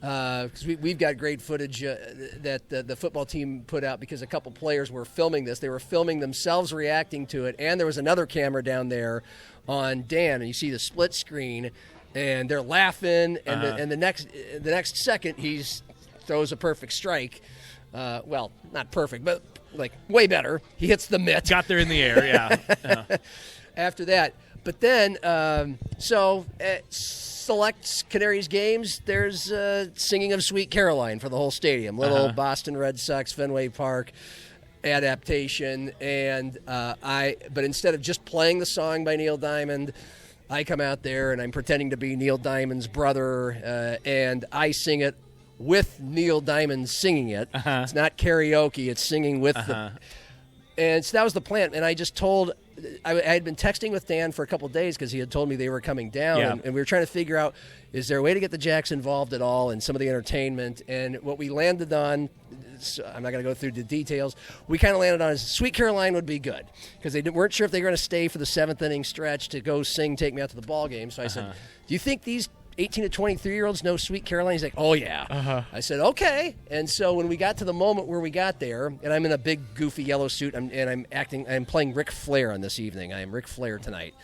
because we've got great footage that the football team put out because a couple players were filming this. They were filming themselves reacting to it, and there was another camera down there on Dan, and you see the split screen, and they're laughing, and the next second he throws a perfect strike. Well, not perfect, but like way better. He hits the mitt. Got there in the air, yeah. After that. But then, so at select Canaries games, there's singing of Sweet Caroline for the whole stadium. Little Boston Red Sox, Fenway Park adaptation. And but instead of just playing the song by Neil Diamond, I come out there and I'm pretending to be Neil Diamond's brother, and I sing it with Neil Diamond singing it. It's not karaoke, it's singing with and so that was the plan. And I just told, I had been texting with Dan for a couple of days because he had told me they were coming down, and we were trying to figure out, is there a way to get the Jacks involved at all in some of the entertainment? And what we landed on, so I'm not going to go through the details, we kind of landed on is Sweet Caroline would be good because they weren't sure if they were going to stay for the 7th inning stretch to go sing Take Me Out to the Ball Game. So I said, do you think these 18 to 23-year-olds know Sweet Caroline? He's like, oh, yeah. I said, okay. And so when we got to the moment where we got there, and I'm in a big, goofy yellow suit, I'm playing Ric Flair on this evening. I am Ric Flair tonight.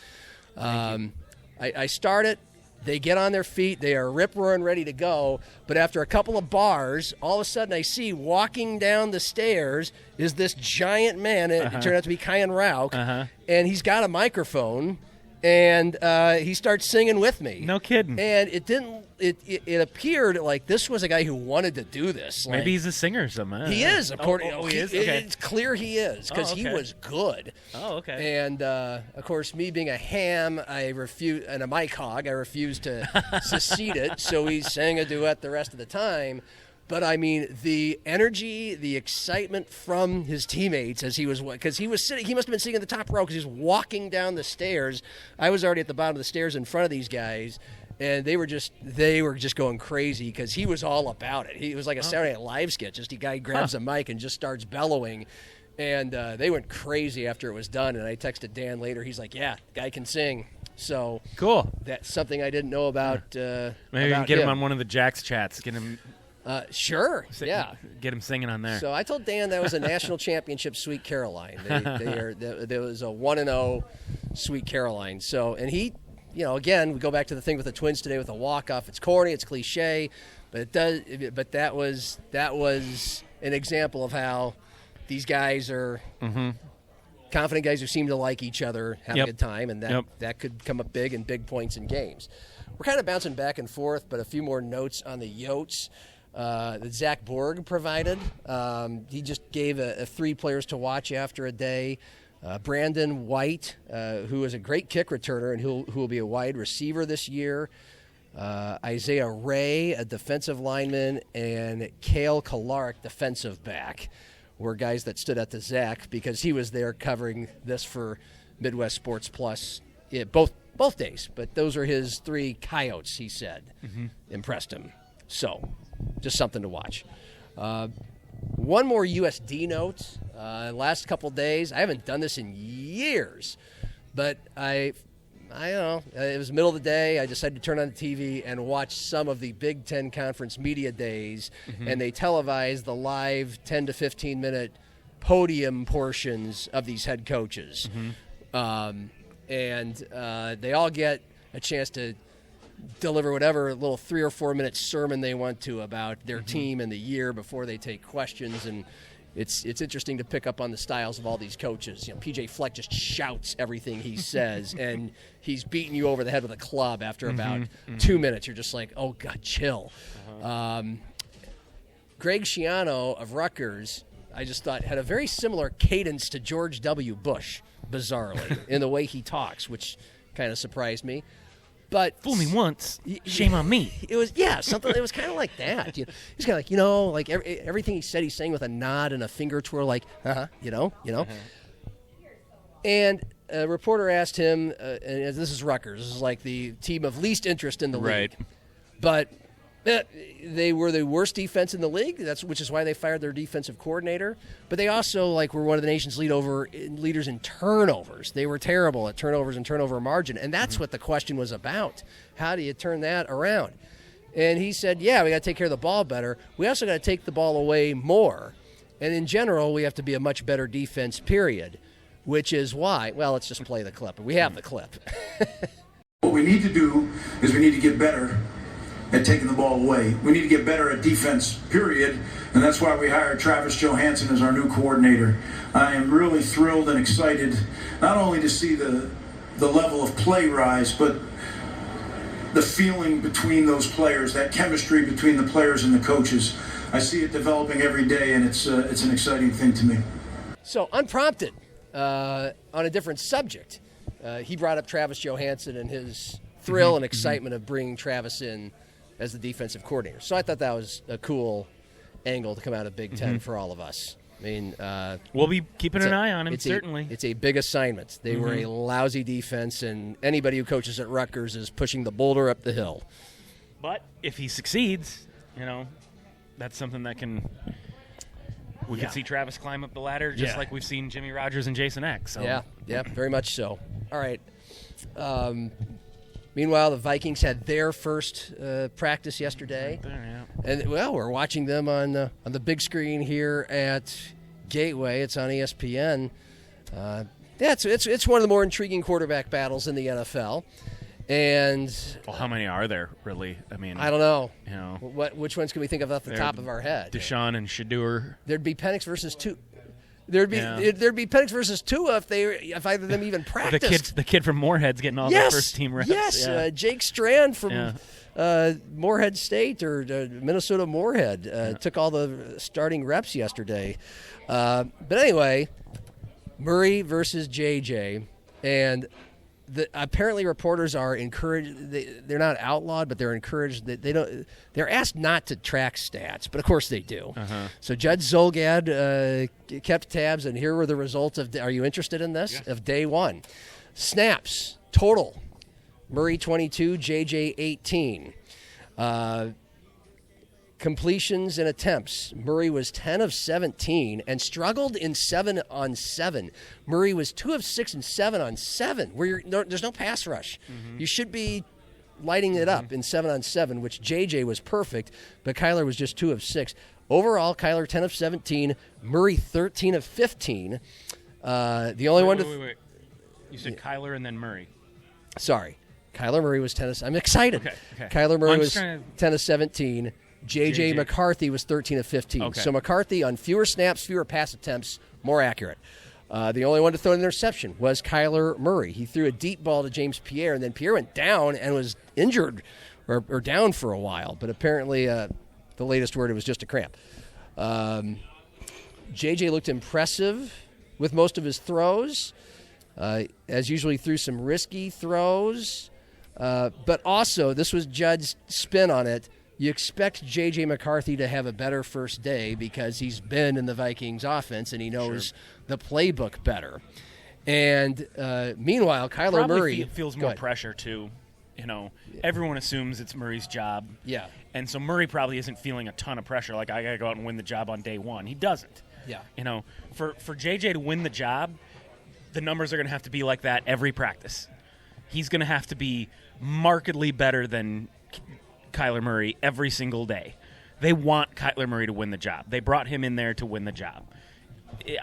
I start it. They get on their feet. They are rip-roaring, ready to go. But after a couple of bars, all of a sudden I see walking down the stairs is this giant man. It turned out to be Kyan Rauk. And he's got a microphone. And he starts singing with me. No kidding. And it didn't. It appeared like this was a guy who wanted to do this. Like, maybe he's a singer somehow. He is. According, he is. Okay. It's clear he is because he was good. Oh, okay. And of course, me being a ham, and a mic hog, I refused to secede it. So he sang a duet the rest of the time. But, I mean, the energy, the excitement from his teammates as he was, because he was sitting, he must have been sitting in the top row because he was walking down the stairs. I was already at the bottom of the stairs in front of these guys, and they were just going crazy because he was all about it. He was like a Saturday Night Live sketch. Just a guy grabs a mic and just starts bellowing. And they went crazy after it was done. And I texted Dan later. He's like, yeah, the guy can sing. So cool. That's something I didn't know about. Maybe we can get him on one of the Jacks chats. Get him. Sure. Yeah. Get him singing on there. So I told Dan that was a national championship Sweet Caroline. There was a 1-0 Sweet Caroline. So, and he, again, we go back to the thing with the Twins today with the walk-off. It's corny, it's cliche, but it does. But that was an example of how these guys are confident guys who seem to like each other, have a good time, and that could come up big in big points in games. We're kind of bouncing back and forth, but a few more notes on the Yotes that Zach Borg provided. He just gave 3 players to watch after a day. Brandon White, who is a great kick returner and who will be a wide receiver this year. Isaiah Ray, a defensive lineman, and Cale Kolarik, defensive back, were guys that stood out to Zach because he was there covering this for Midwest Sports Plus both days. But those are his 3 Coyotes, he said, impressed him. So, just something to watch. One more USD note. Last couple days, I haven't done this in years, but I don't know. It was the middle of the day. I decided to turn on the TV and watch some of the Big Ten Conference media days, and they televised the live 10 to 15-minute podium portions of these head coaches. And they all get a chance to deliver whatever little 3 or 4 minute sermon they want to about their team and the year before they take questions. And it's interesting to pick up on the styles of all these coaches. PJ Fleck just shouts everything he says, and he's beating you over the head with a club after about 2 minutes. You're just like, oh, God, chill. Greg Schiano of Rutgers, I just thought, had a very similar cadence to George W. Bush, bizarrely, in the way he talks, which kind of surprised me. But fool me once, shame on me. It was something. It was kind of like that. He's kind of like everything he said, he's saying with a nod and a finger twirl, like And a reporter asked him, and this is Rutgers. This is like the team of least interest in the league, but they were the worst defense in the league. Which is why they fired their defensive coordinator. But they also were one of the nation's leaders in turnovers. They were terrible at turnovers and turnover margin, and that's what the question was about. How do you turn that around? And he said, yeah, we got to take care of the ball better. We also got to take the ball away more. And in general, we have to be a much better defense, period, which is why, well, let's just play the clip. We have the clip. What we need to do is we need to get better at taking the ball away. We need to get better at defense, period, and that's why we hired Travis Johansson as our new coordinator. I am really thrilled and excited not only to see the level of play rise, but the feeling between those players, that chemistry between the players and the coaches. I see it developing every day, and it's an exciting thing to me. So, unprompted, on a different subject, he brought up Travis Johansson and his thrill and excitement of bringing Travis in as the defensive coordinator. So I thought that was a cool angle to come out of Big Ten for all of us. I mean, we'll be keeping an eye on him, certainly. It's a big assignment. They were a lousy defense, and anybody who coaches at Rutgers is pushing the boulder up the hill. But if he succeeds, that's something that we could see Travis climb up the ladder just like we've seen Jimmy Rogers and Jason X. So. Yeah, very much so. All right. Meanwhile, the Vikings had their first practice yesterday, and we're watching them on the big screen here at Gateway. It's on ESPN. It's one of the more intriguing quarterback battles in the NFL. And how many are there really? I mean, I don't know. Which ones can we think of off the top of our head? Deshaun and Shadur. There'd be Penix versus two. There'd be Penix versus Tua if either of them even practiced. The kid from Moorhead's getting all the first team reps. Yes, Jake Strand from Moorhead State or Minnesota Moorhead took all the starting reps yesterday. But anyway, Murray versus JJ, and apparently reporters are encouraged. They're not outlawed, but they're encouraged that they're asked not to track stats, but of course they do. So Judge Zolgad kept tabs, and here were the results of. Are you interested in this? Yes. Of day one, snaps total: Murray 22, JJ 18. Completions and attempts. Murray was 10 of 17 and struggled in 7 on 7. Murray was 2 of 6 and 7 on 7. There's no pass rush. You should be lighting it up in 7 on 7, which JJ was perfect, but Kyler was just 2 of 6. Overall, Kyler 10 of 17, Murray 13 of 15. The only one to. Wait. You said Kyler and then Murray. Sorry, Kyler Murray was 10 of. I'm excited. Okay. Kyler Murray was 10 of 17. JJ McCarthy was 13 of 15. Okay. So McCarthy on fewer snaps, fewer pass attempts, more accurate. The only one to throw an interception was Kyler Murray. He threw a deep ball to James Pierre, and then Pierre went down and was injured or down for a while. But apparently the latest word, it was just a cramp. JJ looked impressive with most of his throws. As usually, threw some risky throws. But also, this was Judd's spin on it. You expect J.J. McCarthy to have a better first day because he's been in the Vikings offense and he knows the playbook better. And meanwhile, Kyler Murray feels more pressure too. Everyone assumes it's Murray's job. Yeah. And so Murray probably isn't feeling a ton of pressure like I got to go out and win the job on day one. He doesn't. Yeah. For J.J. to win the job, the numbers are going to have to be like that every practice. He's going to have to be markedly better than Kyler Murray every single day. They want Kyler Murray to win the job. They brought him in there to win the job.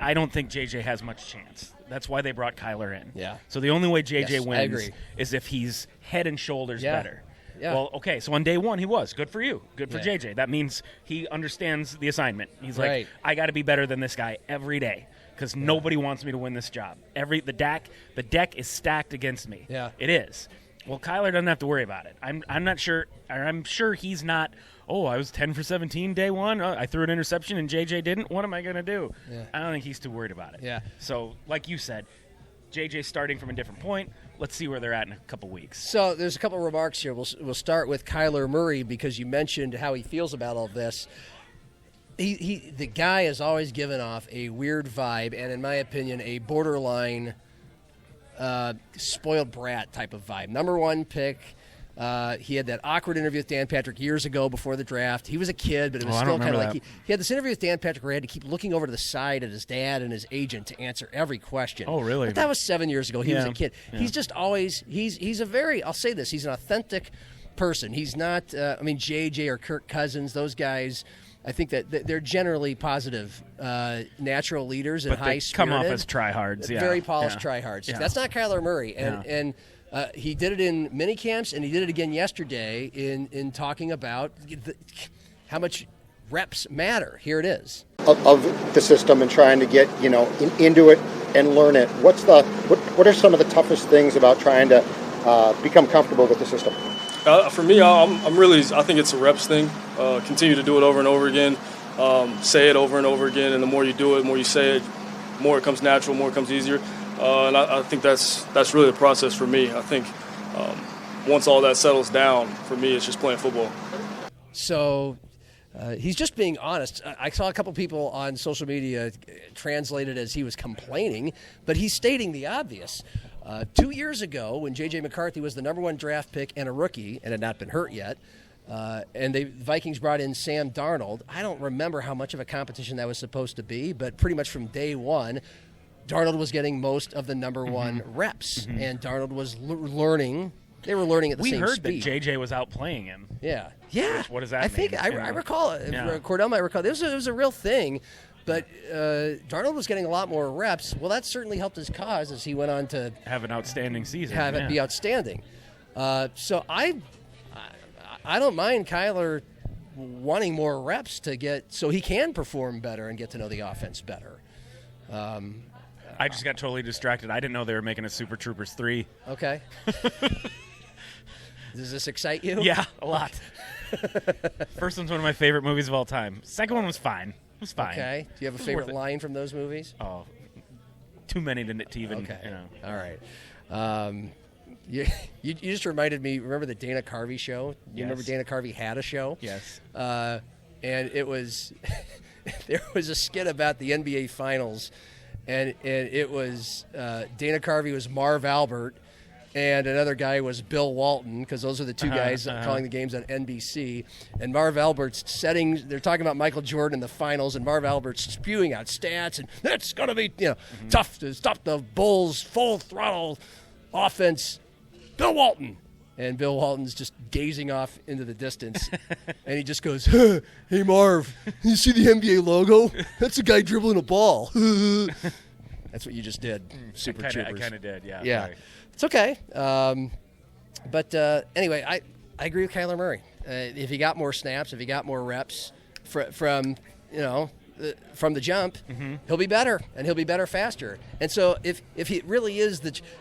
I don't think JJ has much chance. That's why they brought Kyler in. Yeah. So the only way JJ wins is if he's head and shoulders better. Yeah. Well, okay, so on day one he was. Good for you. Good for JJ. That means he understands the assignment. He's like, I got to be better than this guy every day because nobody wants me to win this job. The deck is stacked against me. Yeah. It is. Well, Kyler doesn't have to worry about it. I'm not sure. I'm sure he's not. Oh, I was 10 for 17 day one. I threw an interception and JJ didn't. What am I going to do? Yeah. I don't think he's too worried about it. Yeah. So, like you said, JJ's starting from a different point. Let's see where they're at in a couple weeks. So there's a couple of remarks here. We'll start with Kyler Murray because you mentioned how he feels about all this. The guy has always given off a weird vibe and, in my opinion, a borderline spoiled brat type of vibe. Number one pick. He had that awkward interview with Dan Patrick years ago before the draft. He was a kid, but it was still kind of like he had this interview with Dan Patrick where he had to keep looking over to the side at his dad and his agent to answer every question. Oh, really? But that was 7 years ago. He was a kid. Yeah. He's just always he's a very, I'll say this, he's an authentic person. He's not, JJ or Kirk Cousins, those guys, I think that they're generally positive, natural leaders and high-spirited. Come off as tryhards, Very polished tryhards. Yeah. That's not Kyler Murray. And he did it in mini camps, and he did it again yesterday in talking about how much reps matter. Here it is. Of the system and trying to get, into it and learn it. What are some of the toughest things about trying to become comfortable with the system? For me, I think it's a reps thing. Continue to do it over and over again. Say it over and over again, and the more you do it, the more you say it, the more it comes natural, the more it comes easier. And I think that's really the process for me. I think once all that settles down, for me, it's just playing football. So he's just being honest. I saw a couple people on social media translate it as he was complaining, but he's stating the obvious. 2 years ago, when J.J. McCarthy was the number 1 draft pick and a rookie and had not been hurt yet, and the Vikings brought in Sam Darnold, I don't remember how much of a competition that was supposed to be, but pretty much from day one, Darnold was getting most of the number 1 reps, and Darnold was learning. They were learning at the same speed. We heard that J.J. was outplaying him. Yeah. What does that mean? I think I recall it. Yeah. Cordell might recall. It was a real thing. But Darnold was getting a lot more reps. Well, that certainly helped his cause as he went on to have an outstanding season. Have it be outstanding. So I don't mind Kyler wanting more reps to get so he can perform better and get to know the offense better. I just got totally distracted. I didn't know they were making a Super Troopers 3. Okay. Does this excite you? Yeah, a lot. First one's one of my favorite movies of all time. Second one was fine. It was fine. Okay. Do you have a favorite line from those movies? Oh, too many to even. Okay. All right. You just reminded me. Remember the Dana Carvey show? You remember Dana Carvey had a show? Yes. And it was there was a skit about the NBA Finals, and it was Dana Carvey was Marv Albert, and another guy was Bill Walton, because those are the two guys calling the games on NBC. And Marv Albert's they're talking about Michael Jordan in the finals, and Marv Albert's spewing out stats, and it's going to be tough to stop the Bulls' full throttle offense. Bill Walton. And Bill Walton's just gazing off into the distance, and he just goes, "Hey, Marv, you see the NBA logo? That's a guy dribbling a ball." That's what you just did, Super Troopers. I kind of did, yeah. Yeah. Sorry. It's okay. But anyway, I agree with Kyler Murray. If he got more snaps, if he got more reps from the jump, he'll be better, and he'll be better faster. And so if he really is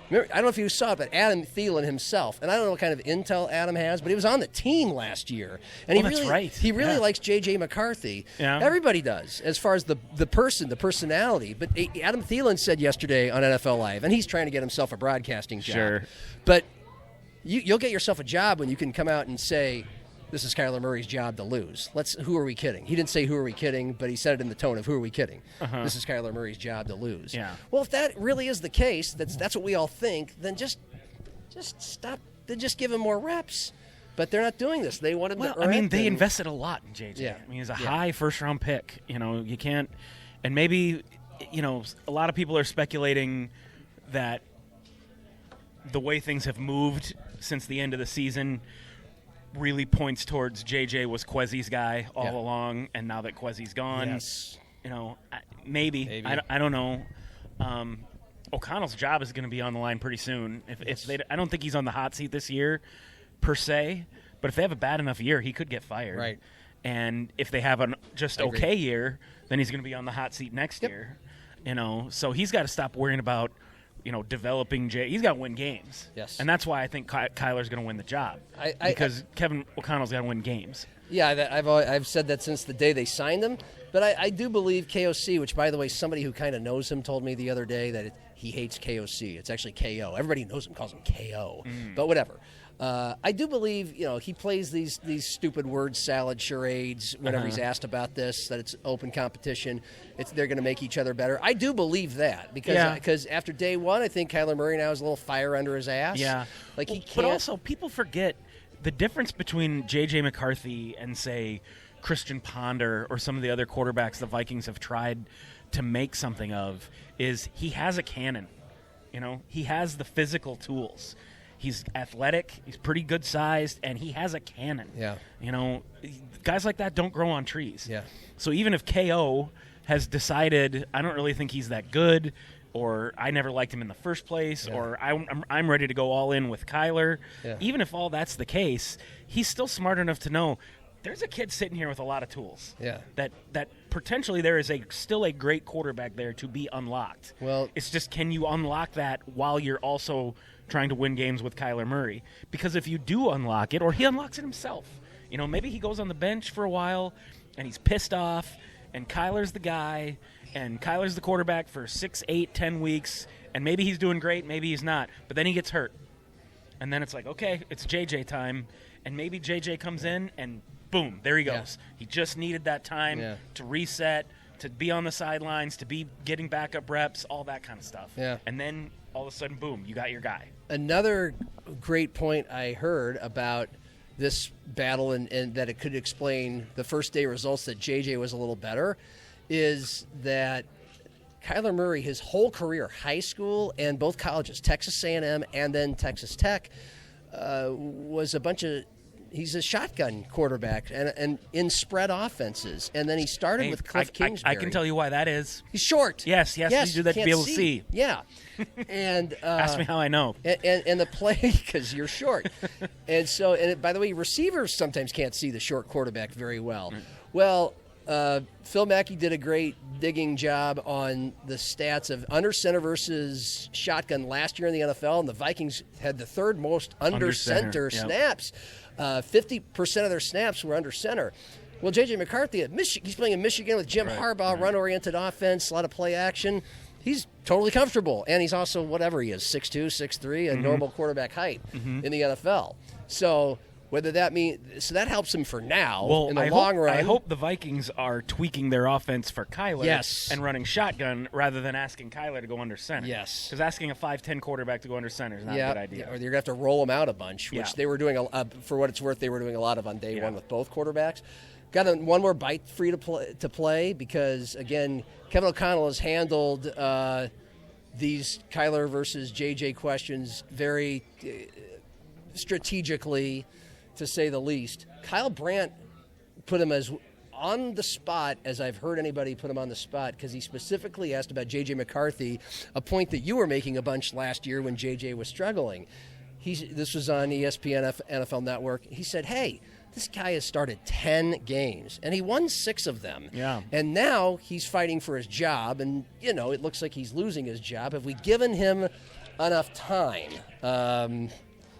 remember, I don't know if you saw it, but Adam Thielen himself, and I don't know what kind of intel Adam has, but he was on the team last year. And he really likes J.J. McCarthy. Yeah. Everybody does, as far as the personality. But Adam Thielen said yesterday on NFL Live, and he's trying to get himself a broadcasting job. Sure. But you'll get yourself a job when you can come out and say, this is Kyler Murray's job to lose. Who are we kidding? He didn't say who are we kidding, but he said it in the tone of who are we kidding? This is Kyler Murray's job to lose. Yeah. Well, if that really is the case, that's what we all think, then just stop. Then just give him more reps. But they're not doing this. They wanted to earn it. They invested a lot in JJ. Yeah. I mean, he's a high first-round pick. You can't – and maybe, a lot of people are speculating that the way things have moved since the end of the season – really points towards JJ was Kwesi's guy all along, and now that Kwesi's gone, maybe. I don't know. O'Connell's job is going to be on the line pretty soon. I don't think he's on the hot seat this year, per se, but if they have a bad enough year, he could get fired. Right. And if they have an just okay year, then he's going to be on the hot seat next year. So he's got to stop worrying about developing he's got to win games. Yes. And that's why I think Kyler's going to win the job. Because Kevin O'Connell's got to win games. Yeah, I've said that since the day they signed him. But I do believe KOC, which, by the way, somebody who kind of knows him told me the other day that he hates KOC. It's actually KO. Everybody knows him, calls him KO. But whatever. I do believe, he plays these stupid word salad charades whenever he's asked about this, that it's open competition. They're going to make each other better. I do believe that because after day one, I think Kyler Murray now has a little fire under his ass. Yeah. He can't. But also, people forget the difference between J.J. McCarthy and, say, Christian Ponder or some of the other quarterbacks the Vikings have tried to make something of is he has a cannon. He has the physical tools. He's athletic. He's pretty good sized, and he has a cannon. Yeah. You know, guys like that don't grow on trees. Yeah. So even if KO has decided, I don't really think he's that good, or I never liked him in the first place, or I'm ready to go all in with Kyler. Yeah. Even if all that's the case, he's still smart enough to know there's a kid sitting here with a lot of tools. Yeah. That potentially there is still a great quarterback there to be unlocked. Well, it's just, can you unlock that while you're also trying to win games with Kyler Murray? Because if you do unlock it, or he unlocks it himself, you know, maybe he goes on the bench for a while and he's pissed off, and Kyler's the guy, and Kyler's the quarterback for 6, 8, 10 weeks, and maybe he's doing great, maybe he's not, but then he gets hurt. And then it's like, okay, it's JJ time, and maybe JJ comes in and boom, there he goes. Yeah. He just needed that time to reset, to be on the sidelines, to be getting backup reps, all that kind of stuff. Yeah. And then all of a sudden, boom, you got your guy. Another great point I heard about this battle, and that it could explain the first day results that JJ was a little better, is that Kyler Murray, his whole career, high school and both colleges, Texas A&M and then Texas Tech, was he's a shotgun quarterback and in spread offenses. And then he started with Cliff Kingsbury. I can tell you why that is. He's short. Yes, you do that to be able to see. Yeah. And ask me how I know. And the play, because you're short. And by the way, receivers sometimes can't see the short quarterback very well. Well, Phil Mackey did a great digging job on the stats of under center versus shotgun last year in the NFL, and the Vikings had the third most under center snaps. 50% of their snaps were under center. Well, J.J. McCarthy at Michigan, he's playing in Michigan with Jim Harbaugh, run-oriented offense, a lot of play action. He's totally comfortable, and he's also whatever he is, 6'2", 6'3", a normal quarterback height in the NFL. So whether that means that helps him for now in the long run. I hope the Vikings are tweaking their offense for Kyler and running shotgun rather than asking Kyler to go under center. Yes. Because asking a 5'10" quarterback to go under center is not a good idea. Or you're going to have to roll them out a bunch, which they were doing, for what it's worth, they were doing a lot of on day one with both quarterbacks. Got one more bite free to play because, again, Kevin O'Connell has handled these Kyler versus JJ questions very strategically, to say the least. Kyle Brandt put him as on the spot as I've heard anybody put him on the spot, because he specifically asked about J.J. McCarthy, a point that you were making a bunch last year when J.J. was struggling. This was on ESPN NFL Network. He said, hey, this guy has started 10 games, and he won 6 of them. Yeah. And now he's fighting for his job, and, you know, it looks like he's losing his job. Have we given him enough time?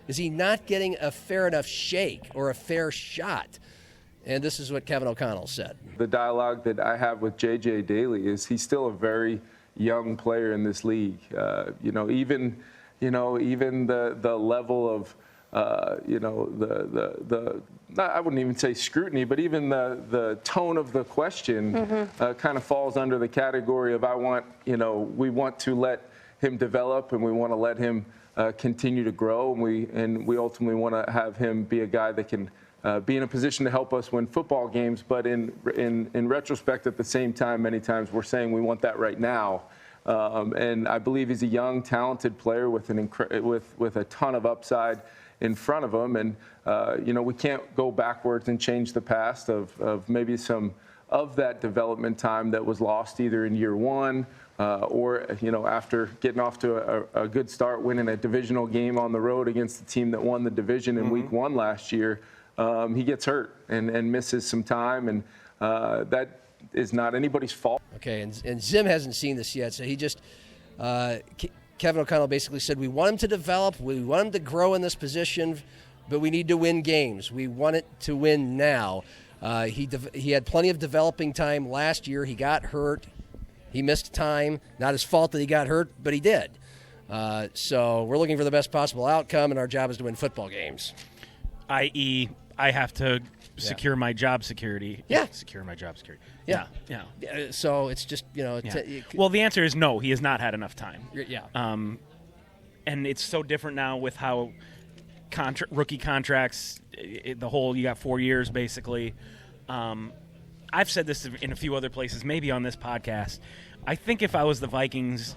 Is he not getting a fair enough shake or a fair shot? And this is what Kevin O'Connell said. The dialogue that I have with J.J. Daly is he's still a very young player in this league. Even the level of, I wouldn't even say scrutiny, but even the tone of the question kind of falls under the category of we want to let him develop, and we want to let him continue to grow, and we ultimately want to have him be a guy that can be in a position to help us win football games. But in retrospect, at the same time, many times we're saying we want that right now. And I believe he's a young, talented player with with a ton of upside in front of him. And we can't go backwards and change the past of maybe some of that development time that was lost either in year one or after getting off to a good start, winning a divisional game on the road against the team that won the division in week 1 last year. He gets hurt and misses some time, and that is not anybody's fault. Okay, and Zim hasn't seen this yet, so he just Kevin O'Connell basically said, we want him to develop, we want him to grow in this position, but we need to win games. We want it to win now. He had plenty of developing time last year. He got hurt. He missed time. Not his fault that he got hurt, but he did. So we're looking for the best possible outcome, and our job is to win football games. I.e., I have to secure my job security. Yeah. Secure my job security. Yeah. So it's just, well, the answer is no. He has not had enough time. Yeah. And it's so different now with how rookie contracts, you got 4 years basically. I've said this in a few other places, maybe on this podcast. I think if I was the Vikings,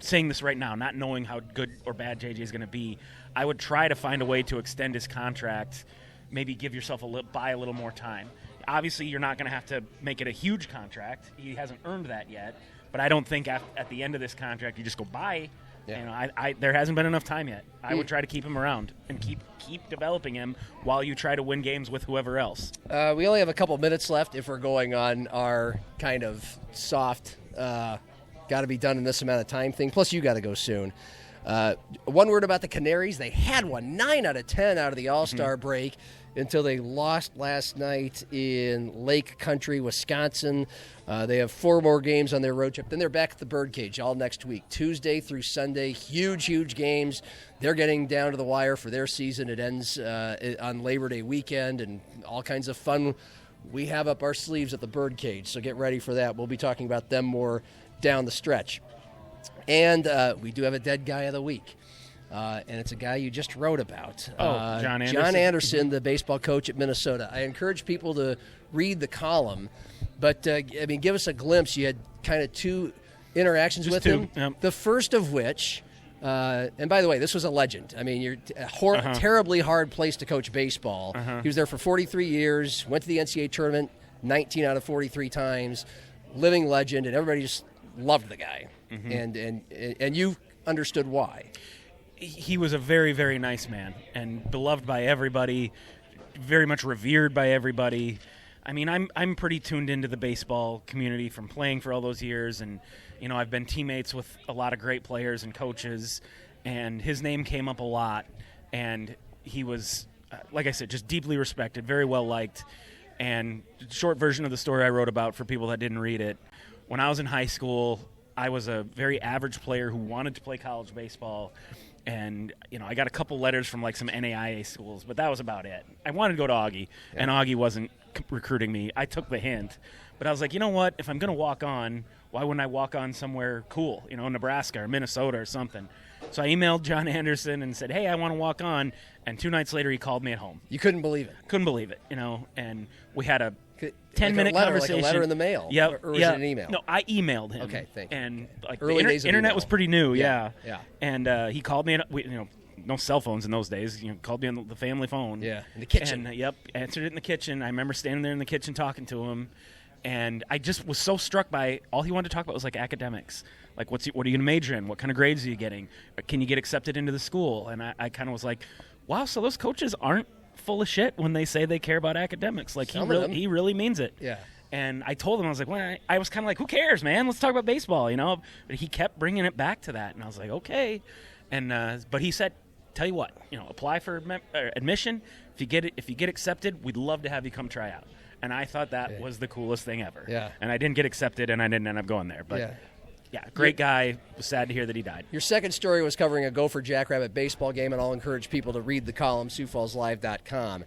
saying this right now, not knowing how good or bad JJ is going to be, I would try to find a way to extend his contract, maybe give yourself buy a little more time. Obviously, you're not going to have to make it a huge contract. He hasn't earned that yet. But I don't think at the end of this contract you just go bye. Yeah. There hasn't been enough time yet. I would try to keep him around and keep developing him while you try to win games with whoever else. We only have a couple minutes left if we're going on our kind of soft, got to be done in this amount of time thing. Plus, you got to go soon. One word about the Canaries. They had one 9 out of 10 out of the All-Star break until they lost last night in Lake Country, Wisconsin. They have 4 more games on their road trip. Then they're back at the Birdcage all next week, Tuesday through Sunday. Huge games. They're getting down to the wire for their season. It ends on Labor Day weekend, and all kinds of fun we have up our sleeves at the Birdcage. So get ready for that. We'll be talking about them more down the stretch. And we do have a dead guy of the week. And it's a guy you just wrote about. John Anderson. John Anderson, the baseball coach at Minnesota. I encourage people to read the column, but give us a glimpse. You had kind of 2 interactions with him. Yep. The first of which, and by the way, this was a legend. I mean, you're a terribly hard place to coach baseball. He was there for 43 years, went to the NCAA Tournament 19 out of 43 times, living legend, and everybody just loved the guy. And you understood why. He was a very, very nice man and beloved by everybody, very much revered by everybody. I mean, I'm pretty tuned into the baseball community from playing for all those years, and I've been teammates with a lot of great players and coaches, and his name came up a lot, and he was, like I said, just deeply respected, very well liked. And the short version of the story I wrote about for people that didn't read it, when I was in high school, I was a very average player who wanted to play college baseball. And, I got a couple letters from, some NAIA schools, but that was about it. I wanted to go to Augie, and Augie wasn't recruiting me. I took the hint. But I was like, you know what? If I'm going to walk on, why wouldn't I walk on somewhere cool, Nebraska or Minnesota or something? So I emailed John Anderson and said, hey, I want to walk on. And 2 nights later, he called me at home. You couldn't believe it? Couldn't believe it, and we had a 10-minute conversation. Like a letter in the mail? Yep. Or was it an email? No, I emailed him. Okay, thank you. And early the days of internet email. was pretty new, yeah. And he called me, no cell phones in those days. Called me on the family phone. Yeah, in the kitchen. And, answered it in the kitchen. I remember standing there in the kitchen talking to him, and I just was so struck by all he wanted to talk about was academics. What are you going to major in? What kind of grades are you getting? Can you get accepted into the school? And I kind of was like, wow, so those coaches aren't full of shit when they say they care about academics. He really means it. Yeah. And I told him, I was like, well, I was kind of like, who cares, man? Let's talk about baseball, But he kept bringing it back to that, and I was like, okay. And but he said, tell you what, apply for admission. If you get accepted, we'd love to have you come try out. And I thought that was the coolest thing ever. Yeah. And I didn't get accepted, and I didn't end up going there. But yeah, great guy. Was sad to hear that he died. Your second story was covering a Gopher Jackrabbit baseball game, and I'll encourage people to read the column, SiouxFallsLive.com.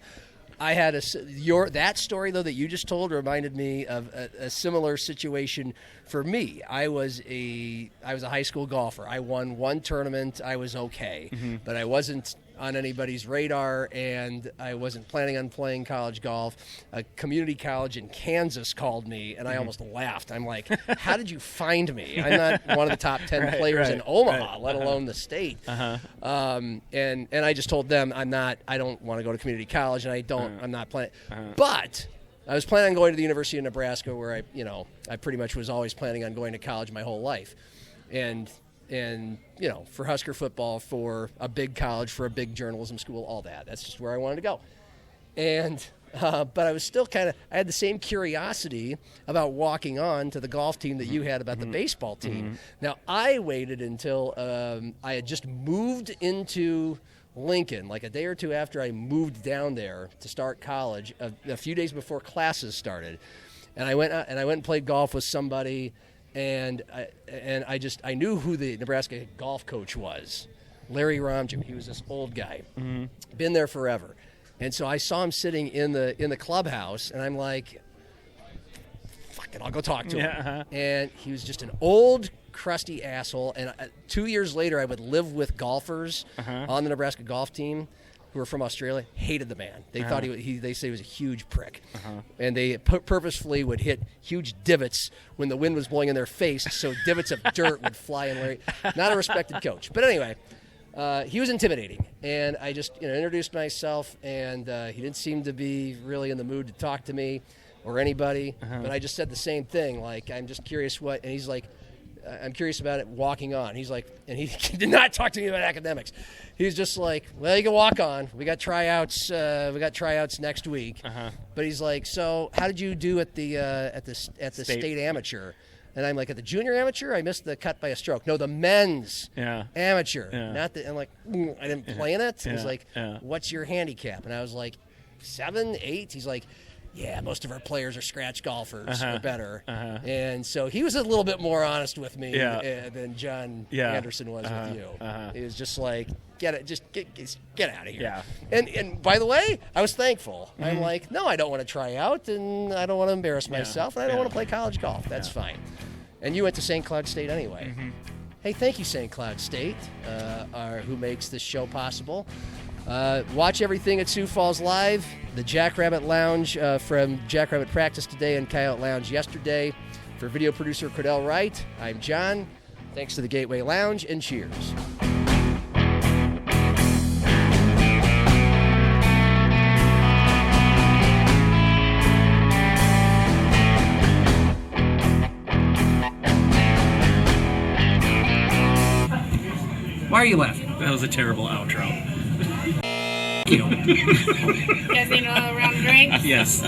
I had that story, though, that you just told reminded me of a similar situation for me. I was a high school golfer. I won 1 tournament. I was okay, but I wasn't on anybody's radar, and I wasn't planning on playing college golf. A community college in Kansas called me, and I almost laughed. I'm like, how did you find me? I'm not one of the top 10 players in Omaha, let alone the state. And I just told them I don't want to go to community college, and I'm not playing. But I was planning on going to the University of Nebraska, where I pretty much was always planning on going to college my whole life. And for Husker football, for a big college, for a big journalism school, all that. That's just where I wanted to go. And but I was still I had the same curiosity about walking on to the golf team that you had about the baseball team. Now, I waited until I had just moved into Lincoln, like a day or two after I moved down there to start college, a few days before classes started. And I went and played golf with somebody. And I knew who the Nebraska golf coach was, Larry Romju. He was this old guy, been there forever, and so I saw him sitting in the clubhouse, and I'm like, "Fuck it, I'll go talk to him." And he was just an old, crusty asshole. And 2 years later, I would live with golfers on the Nebraska golf team. who were from Australia, hated the man. They thought they say he was a huge prick. And they purposefully would hit huge divots when the wind was blowing in their face, so divots of dirt would fly in Larry. Not a respected coach. But anyway, he was intimidating. And I just introduced myself, and he didn't seem to be really in the mood to talk to me or anybody. But I just said the same thing, like, I'm just curious what, and he's like, I'm curious about it walking on. He's like, and he did not talk to me about academics. He's just like, well, you can walk on. We got tryouts. Next week. But he's like, so how did you do at the state amateur? And I'm like, at the junior amateur, I missed the cut by a stroke. No, the men's amateur. Not the. I'm like, I didn't play in it. He's like, what's your handicap? And I was like, 7, 8. He's like, yeah, most of our players are scratch golfers or better. And so he was a little bit more honest with me than John Anderson was with you. He was just like, get out of here. And by the way, I was thankful. I'm like, no, I don't want to try out, and I don't want to embarrass myself, and I don't want to play college golf. That's fine. And you went to St. Cloud State anyway. Hey, thank you, St. Cloud State, who makes this show possible. Watch everything at Sioux Falls Live, the Jackrabbit Lounge from Jackrabbit Practice today and Coyote Lounge yesterday. For video producer Cordell Wright, I'm John. Thanks to the Gateway Lounge, and cheers. Why are you laughing? That was a terrible outro. You guys need another round of drinks? Yes.